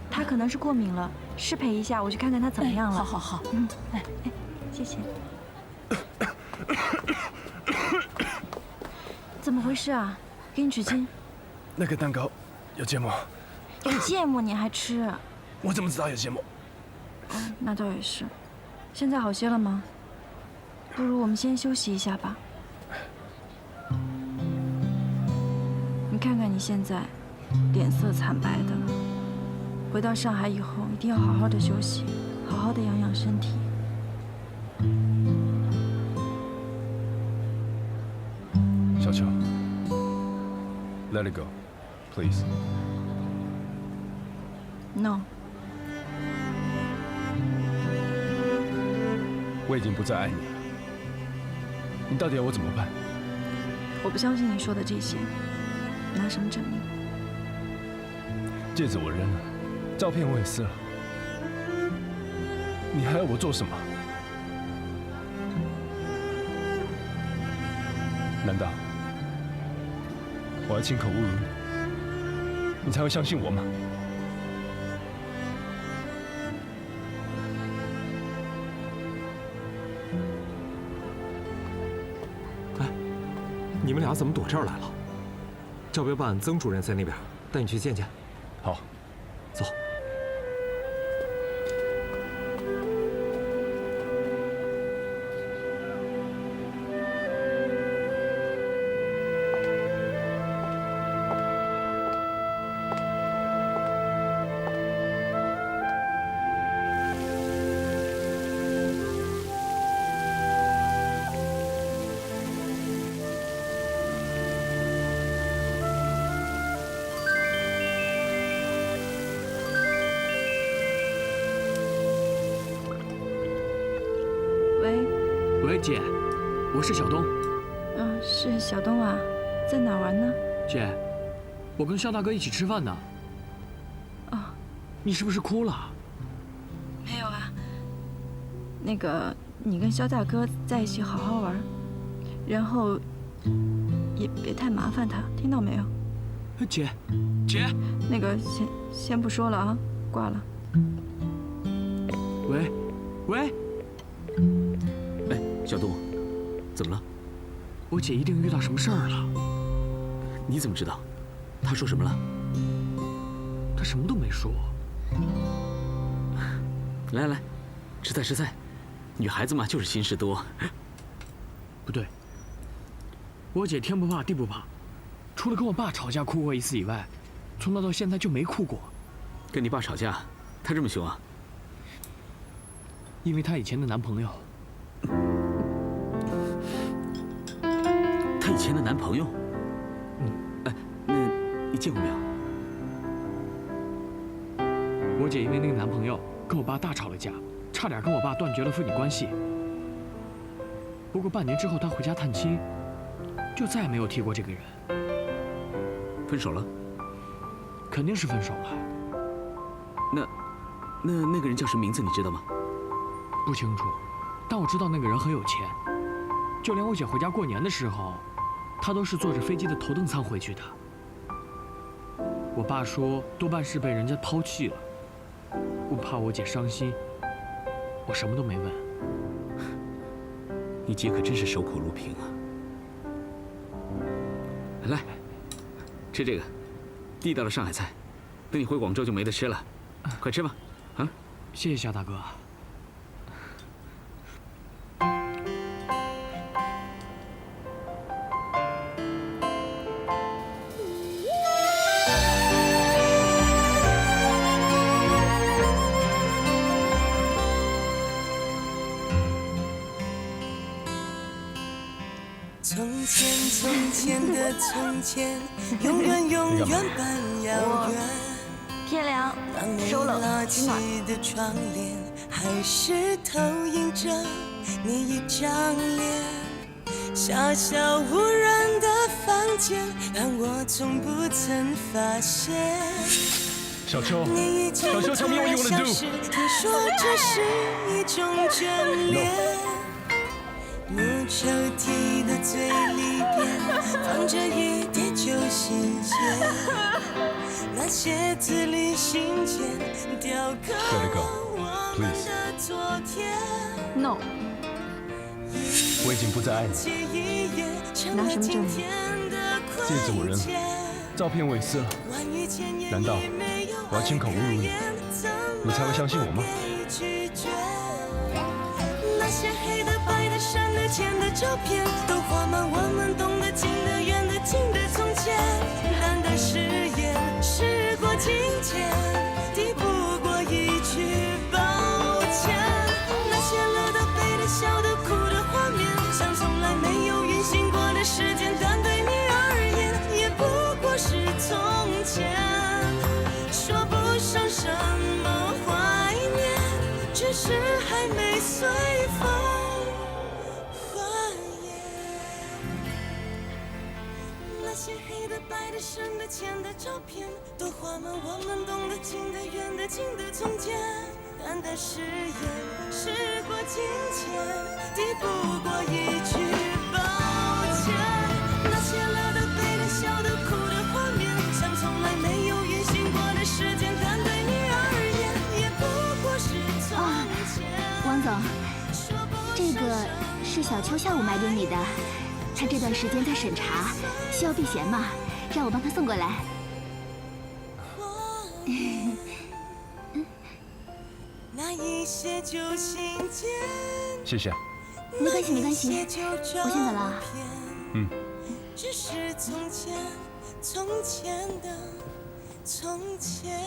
他可能是过敏了，适配一下，我去看看他怎么样了。好好好，哎，谢谢。怎么回事啊？给你纸巾。那个蛋糕有芥末。有芥末你还吃？我怎么知道有芥末？那倒也是。现在好些了吗？不如我们先休息一下吧。你看看你现在，脸色惨白的。回到上海以后，一定要好好的休息，好好的养养身体。小秋 ，Let it go, please. No. 我已经不再爱你了，你到底要我怎么办？我不相信你说的这些，拿什么证明？戒指我扔了，照片我也撕了，你还要我做什么？难道我要亲口侮辱你，你才会相信我吗？你们俩怎么躲这儿来了？教标办曾主任在那边，带你去见见。好，走。喂，姐，我是小东。是小东啊，在哪玩呢？姐，我跟肖大哥一起吃饭呢。哦，你是不是哭了？没有啊。那个，你跟肖大哥在一起好好玩，然后也别太麻烦他，听到没有？姐，那个先不说了啊，挂了。喂。哎，小东，怎么了？我姐一定遇到什么事儿了。你怎么知道？她说什么了？她什么都没说。来，吃菜。女孩子嘛，就是心事多。不对，我姐天不怕地不怕，除了跟我爸吵架哭过一次以外，从那到现在就没哭过。跟你爸吵架，她这么凶啊？因为她以前的男朋友。她以前的男朋友？哎，那你见过没有？我姐因为那个男朋友跟我爸大吵了架，差点跟我爸断绝了父女关系。不过半年之后，她回家探亲，就再也没有提过这个人。分手了？肯定是分手了。那个人叫什么名字？你知道吗？不清楚，但我知道那个人很有钱，就连我姐回家过年的时候，他都是坐着飞机的头等舱回去的。我爸说多半是被人家抛弃了，我怕我姐伤心，我什么都没问。你姐可真是守口如瓶啊！来，吃这个，地道的上海菜，等你回广州就没得吃了，快吃吧，啊！谢谢肖大哥。从前的从前，永远般遥远。天凉，收了，取暖。的窗帘还是投影着你一张脸，小小无人的房间，但我从不曾发现。小秋，你小秋 ，Tell me what you wanna do。你说这是一种眷恋。木抽屉的最里边放着一叠旧信件。那些字里行间雕刻 Let it go, 我们的昨天。 No， 我已经不再爱你。拿什么证明？戒指我扔了，照片我也撕了。难道我要亲口侮辱你，你才会相信我吗？那些黑的、白的、删的、剪的照片，都画满我们懂得、近的、远的、近的从前。难的誓言，时过境迁，抵不过一句抱歉。那些乐的、悲的、笑的、哭的画面，像从来没有运行过的时间，但对你而言，也不过是从前。说不上什么怀念，只是还没随风还原。那些黑的、白的、深的、浅的照片，都画满我们懂得、近的、远的、近的从前。淡淡誓言，时过境迁，抵不过一句抱歉。那些乐的、悲的、笑的、哭的画面，像从来没有运行过的时间，但对你而言，也不过是从前。王总，这个是小秋下午买给你的，他这段时间在审查，需要避嫌嘛，让我帮他送过来。那一些旧信件，谢谢。没关系，没关系，我先走了。嗯。只是从前，从前的从前。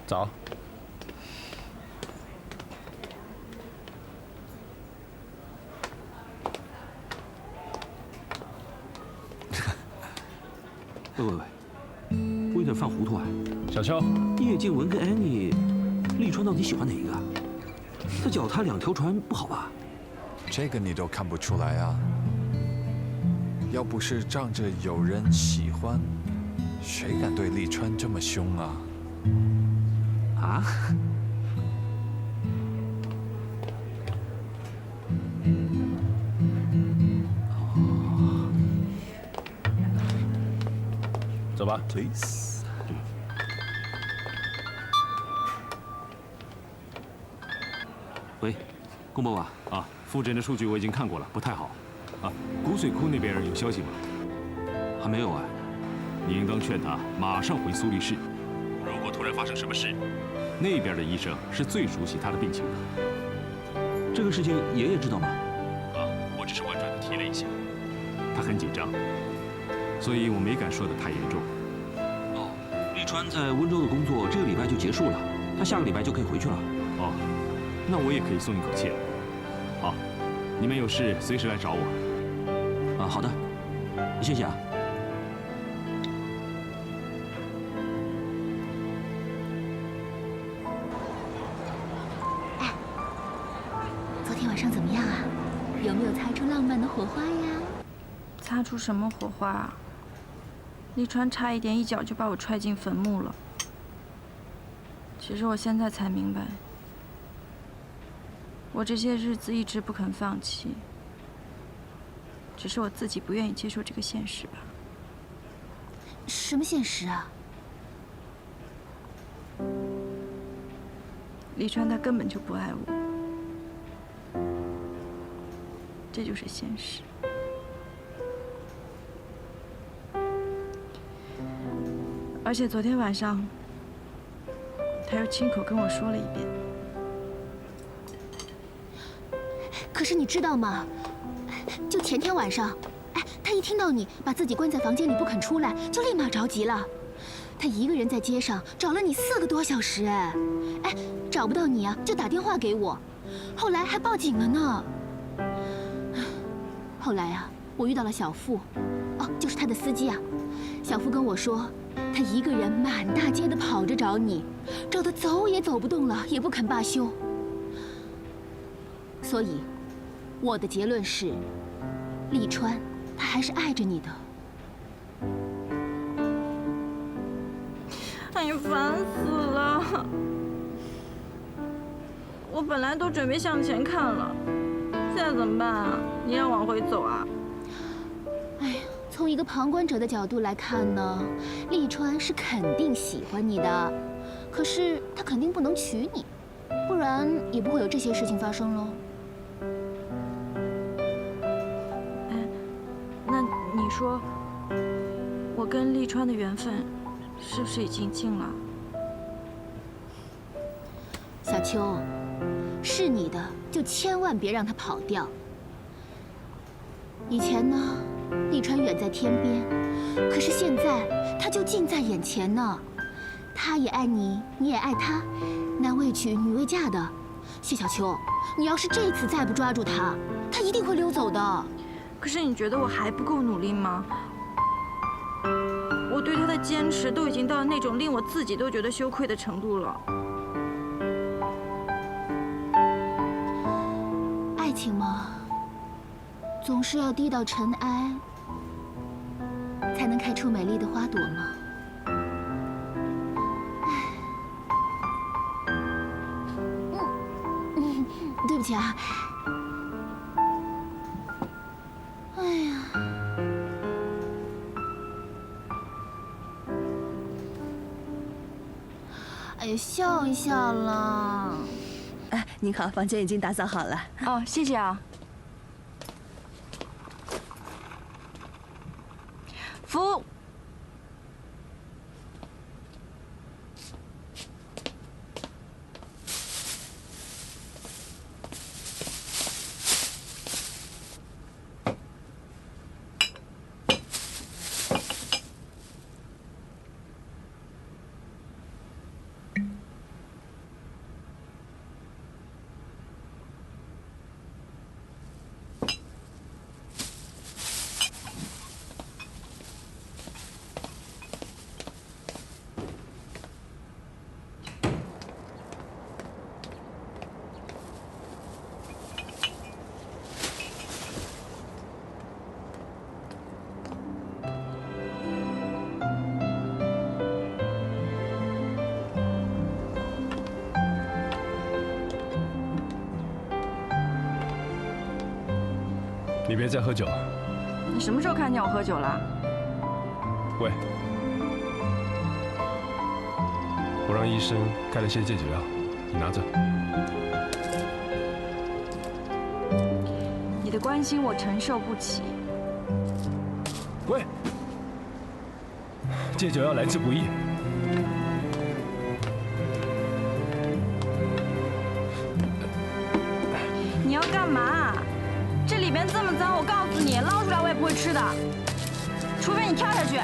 早。喂，我有点犯糊涂啊。小秋，叶静雯跟安妮，立川到底喜欢哪一个？他脚踏两条船不好吧？这个你都看不出来啊？要不是仗着有人喜欢，谁敢对立川这么凶啊？啊？走吧 ，please。喂，宫伯吧？啊，复诊的数据我已经看过了，不太好。啊，谷水库那边有消息吗？还没有啊。你应当劝他马上回苏黎世。如果突然发生什么事，那边的医生是最熟悉他的病情的。这个事情爷爷知道吗？啊，我只是婉转地提了一下。他很紧张，所以我没敢说得太严重。哦，立川在温州的工作这个礼拜就结束了，他下个礼拜就可以回去了。哦，那我也可以松一口气了。好，你们有事随时来找我。啊，好的，谢谢啊。哎，昨天晚上怎么样啊？有没有擦出浪漫的火花呀？擦出什么火花啊？立川差一点一脚就把我踹进坟墓了。其实我现在才明白，我这些日子一直不肯放弃，只是我自己不愿意接受这个现实吧。什么现实啊？立川他根本就不爱我，这就是现实。而且昨天晚上，他又亲口跟我说了一遍。可是你知道吗？就前天晚上，哎，他一听到你把自己关在房间里不肯出来，就立马着急了。他一个人在街上找了你4个多小时，哎，找不到你啊，就打电话给我，后来还报警了呢。后来啊，我遇到了小付，哦，就是他的司机啊。小付跟我说，他一个人满大街的跑着找你，找得走也走不动了，也不肯罢休。所以，我的结论是，利川，他还是爱着你的。哎呀，烦死了！我本来都准备向前看了，现在怎么办啊？你让往回走啊？哎呀，从一个旁观者的角度来看呢，利川是肯定喜欢你的，可是他肯定不能娶你，不然也不会有这些事情发生喽。哎，那你说，我跟利川的缘分是不是已经尽了？小秋，是你的就千万别让他跑掉。以前呢，利川远在天边，可是现在他就近在眼前呢。他也爱你，你也爱他，男未娶，女未嫁的。谢小秋，你要是这次再不抓住他，他一定会溜走的。可是你觉得我还不够努力吗？我对他的坚持都已经到那种令我自己都觉得羞愧的程度了。爱情嘛，总是要低到尘埃，才能开出美丽的花朵嘛。对不起啊。哎呀。哎呀，笑一笑了。哎，您好，房间已经打扫好了。哦，谢谢啊。服务。你别再喝酒了。你什么时候看见我喝酒了？喂，我让医生开了些戒酒药，你拿着。你的关心我承受不起。喂，戒酒药来之不易。你要干嘛？这里边这么脏，我告诉你，捞出来我也不会吃的，除非你跳下去。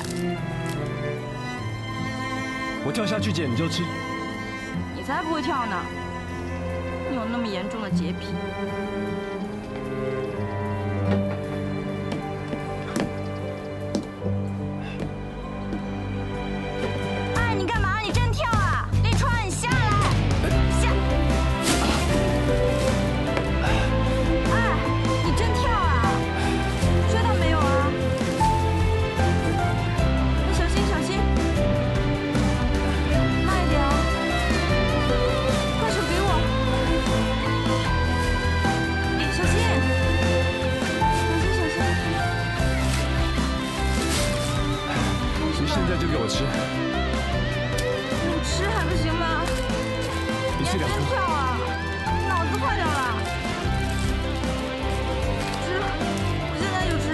我跳下去捡你就吃。你才不会跳呢！你有那么严重的洁癖？哎，你干嘛？你真跳啊！立川，你下来！下！哎，你真跳啊！追到没有啊？你小心，小心！慢一点哦！快手给我！小心！小心，小心！你现在就给我吃。你吃还不行吗？你吃两真跳啊！你脑子坏掉了！吃，我现在就吃。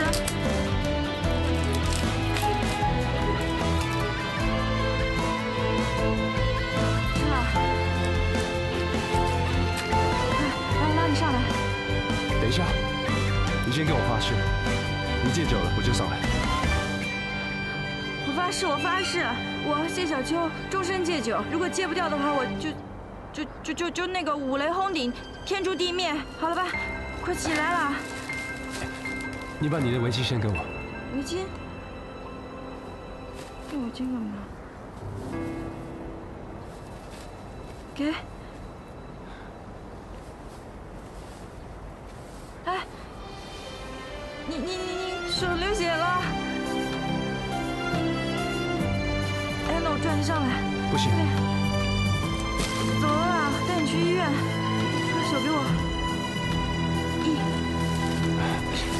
吃了。来，拉你上来。等一下，你先跟我发誓，你戒酒了我就上来。我发誓，我发誓，我谢小秋终身戒酒。如果戒不掉的话，我就那个五雷轰顶，天诛地灭，好了吧？快起来了。你把你的围巾先给我。围巾？有这个吗？给。哎，你手流血了。哎，那我拽你上来。不行。怎么了？带你去医院。把手给我。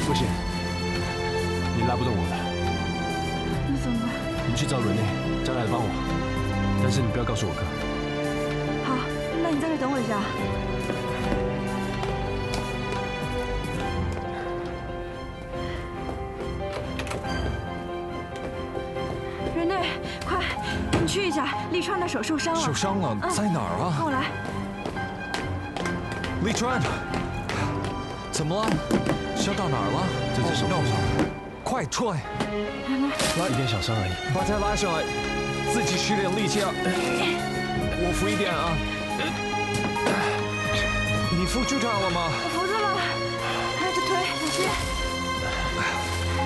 不行，你拉不动我的。那怎么办？你去找伦内，叫他来帮我，但是你不要告诉我哥。好，那你在这等我一下。人内，快，你去一下，利川的手受伤了。受伤了，在哪儿啊？跟我来。利川，怎么了？伤到哪儿了？这只手受伤了。快出来！拉一点小伤而已。把他拉上来，自己使点力气啊！我扶一点啊！你扶住他了吗？我扶住了，还有这腿，小心。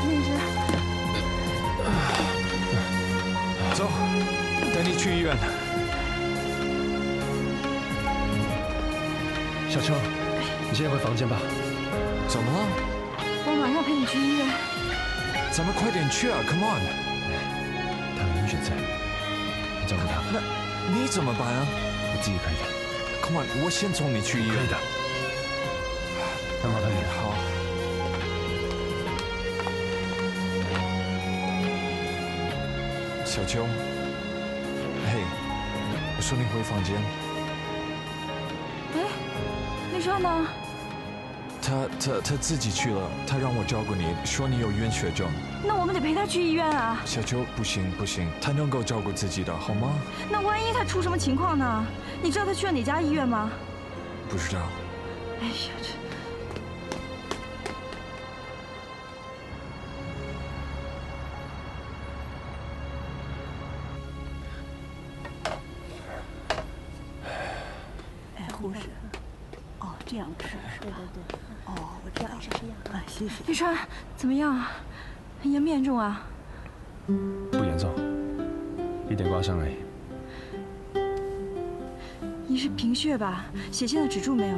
那只。走，带你去医院。小秋，你先回房间吧。怎么了？我马上陪你去医院。咱们快点去啊 ！Come on。他有林雪在，你照顾他。那你怎么办啊？我自己可以的。Come on， 我先送你去医院。可以的。那麻烦你了。好。小秋，嘿，我送你回房间。哎，利川呢？他自己去了，他让我照顾你，说你有晕血症。那我们得陪他去医院啊。小秋，不行，他能够照顾自己的，好吗？那万一他出什么情况呢？你知道他去了哪家医院吗？不知道。哎呀，这。护士，哦，这样吃是吧？对。哦，我知道是这样。啊，谢谢。利川，怎么样？严不严重啊？不严重，一点刮伤而已。你是贫血吧？血现在止住没有？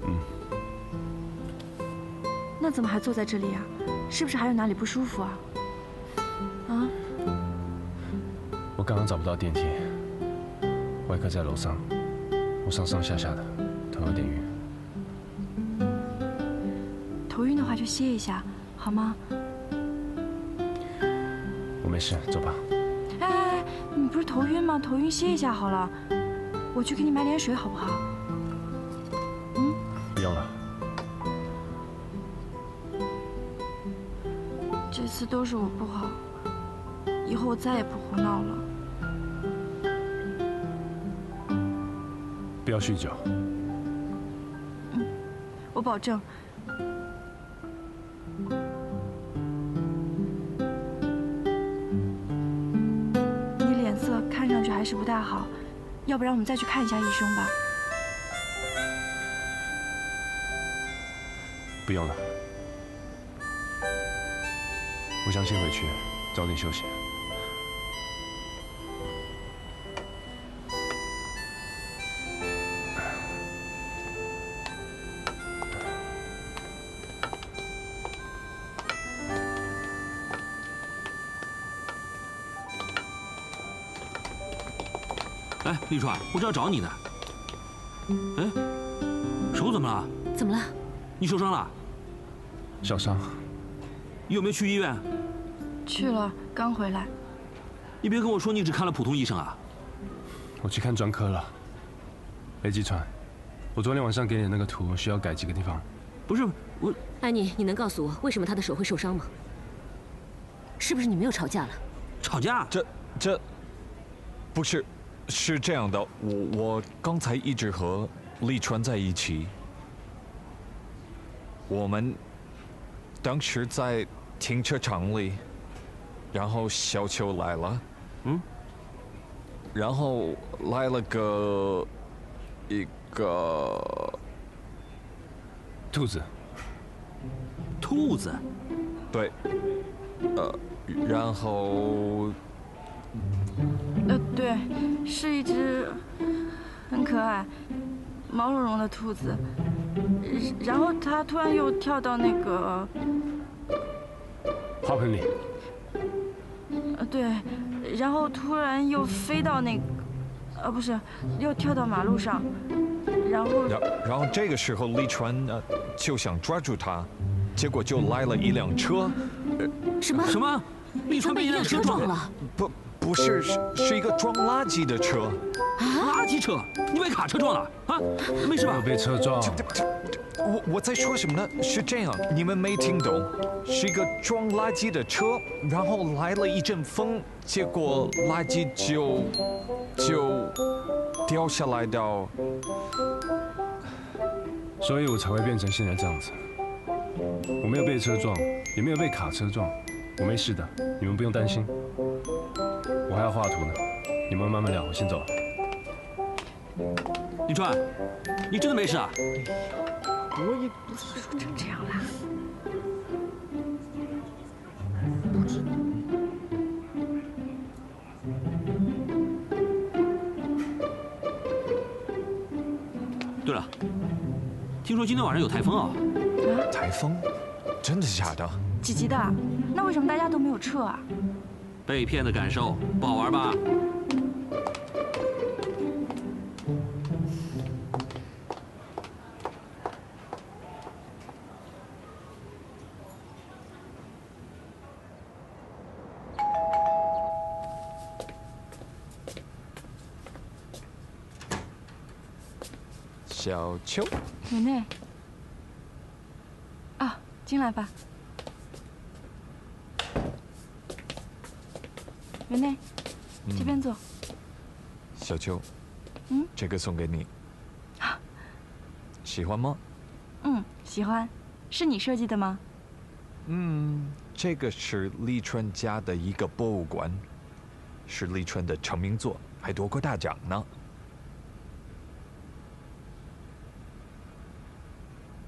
嗯。那怎么还坐在这里啊？是不是还有哪里不舒服啊？啊？我刚刚找不到电梯，外科在楼上。我上上下下的，头有点晕。头晕的话就歇一下，好吗？我没事，走吧。哎，你不是头晕吗？头晕歇一下好了，我去给你买点水好不好？嗯？不用了。这次都是我不好，以后我再也不胡闹了。不要酗酒。嗯，我保证。你脸色看上去还是不大好，要不然我们再去看一下医生吧。不用了，我想先回去，早点休息。哎，利川，我这要找你呢。哎，手怎么了？怎么了？你受伤了？小伤。你有没有去医院？去了，刚回来。你别跟我说你只看了普通医生啊！我去看专科了。雷吉川，我昨天晚上给你的那个图需要改几个地方。不是我，安妮，你能告诉我为什么他的手会受伤吗？是不是你们又吵架了？吵架？这，不是。是这样的，我刚才一直和利川在一起。我们当时在停车场里，然后小秋来了，然后来了一个兔子。兔子？对，然后对，是一只很可爱、毛茸茸的兔子。然后它突然又跳到那个花盆里。对，然后突然又飞到那个，不是，又跳到马路上，然后这个时候利川就想抓住它，结果就来了一辆车。什么？利川被一辆车撞了？不是，是一个装垃圾的车。垃圾车？你被卡车撞了啊？没事吧？被车撞。我在说什么呢？是这样，你们没听懂，是一个装垃圾的车，然后来了一阵风，结果垃圾就掉下来到，所以我才会变成现在这样子。我没有被车撞，也没有被卡车撞，我没事的，你们不用担心。我还要画图呢，你们慢慢聊，我先走了。李川，你真的没事啊？我也不是说成这样啦。不知道。对了，听说今天晚上有台风啊？台风？真的假的？几级的？那为什么大家都没有撤啊？被骗的感受不好玩吧？小秋，美内。啊，进来吧。美内，这边坐。小秋，嗯，这个送给你。喜欢吗？喜欢。是你设计的吗？这个是利川家的一个博物馆，是利川的成名作，还夺过大奖呢。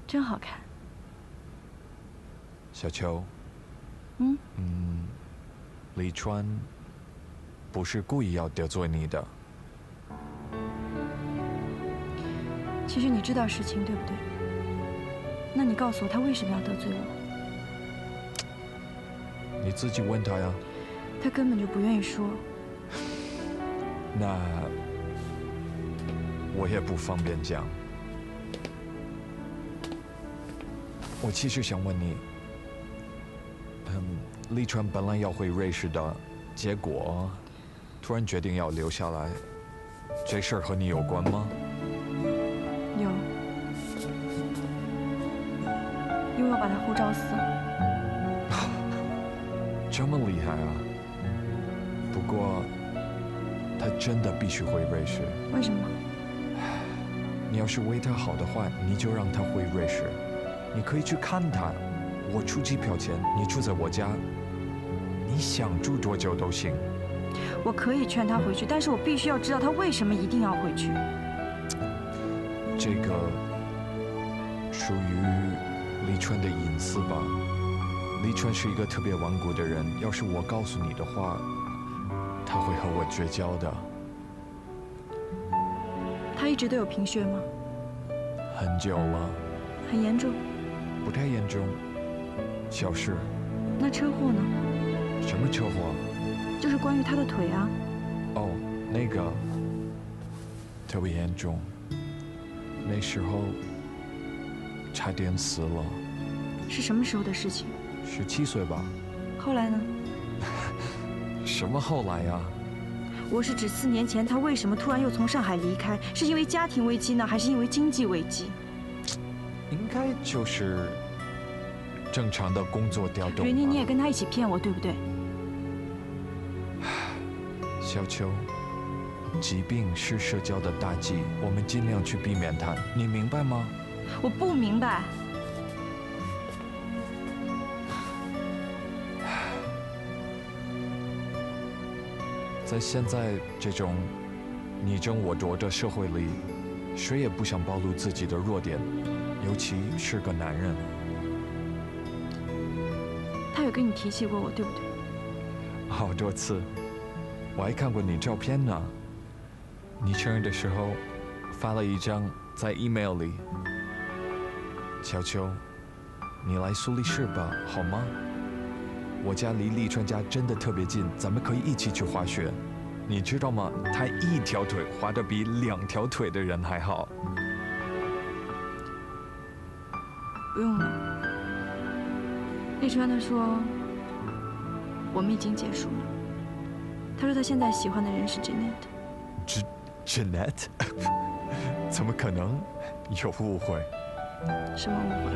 真好看。小秋。利川不是故意要得罪你的。其实你知道实情，对不对？那你告诉我，他为什么要得罪我？你自己问他呀。他根本就不愿意说。那我也不方便讲。我其实想问你，利川本来要回瑞士的，结果突然决定要留下来，这事儿和你有关吗？有，因为我把他护照撕了。这么厉害啊！不过，他真的必须回瑞士。为什么？你要是为他好的话，你就让他回瑞士。你可以去看他，我出机票钱，你住在我家，你想住多久都行。我可以劝他回去，但是我必须要知道他为什么一定要回去。这个属于利川的隐私吧。利川是一个特别顽固的人，要是我告诉你的话，他会和我绝交的。他一直都有贫血吗？很久了。很严重？不太严重，小事。那车祸呢？什么车祸？就是关于他的腿啊。哦，那个特别严重，那时候差点死了。是什么时候的事情？17岁吧。后来呢？什么后来呀？我是指4年前他为什么突然又从上海离开？是因为家庭危机呢，还是因为经济危机？应该就是正常的工作调动。云妮，你也跟他一起骗我，对不对？小秋，疾病是社交的大忌，我们尽量去避免它，你明白吗？我不明白。在现在这种你争我夺的社会里，谁也不想暴露自己的弱点，尤其是个男人。他有跟你提起过我，对不对？好多次。我还看过你照片呢。你生日的时候发了一张在 email 里。小秋，你来苏黎世吧，好吗？我家离立川家真的特别近，咱们可以一起去滑雪。你知道吗？他一条腿滑得比2条腿的人还好。不用了。立川他说，我们已经结束了。他说他现在喜欢的人是 Jeanette， 怎么可能？有误会。什么误会？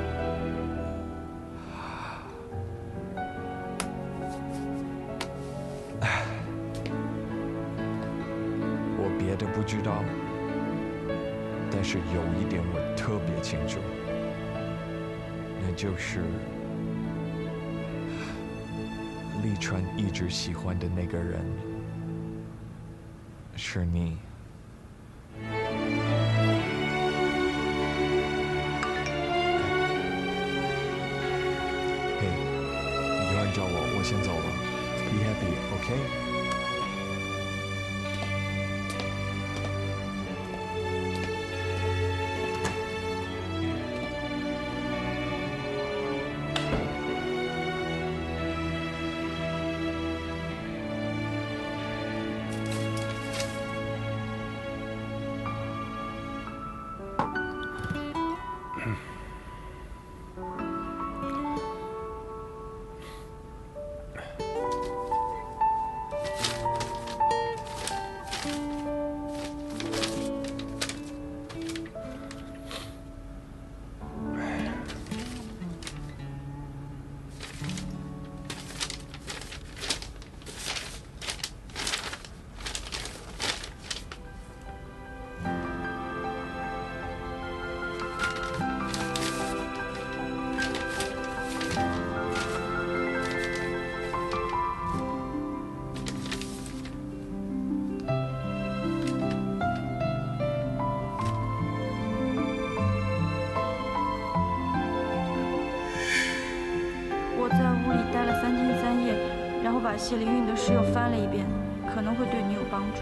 我别的不知道，但是有一点我特别清楚，那就是立川一直喜欢的那个人是你。嘿，有人找我，我先走了。Be happy, OK？把谢灵运的诗又翻了一遍，可能会对你有帮助。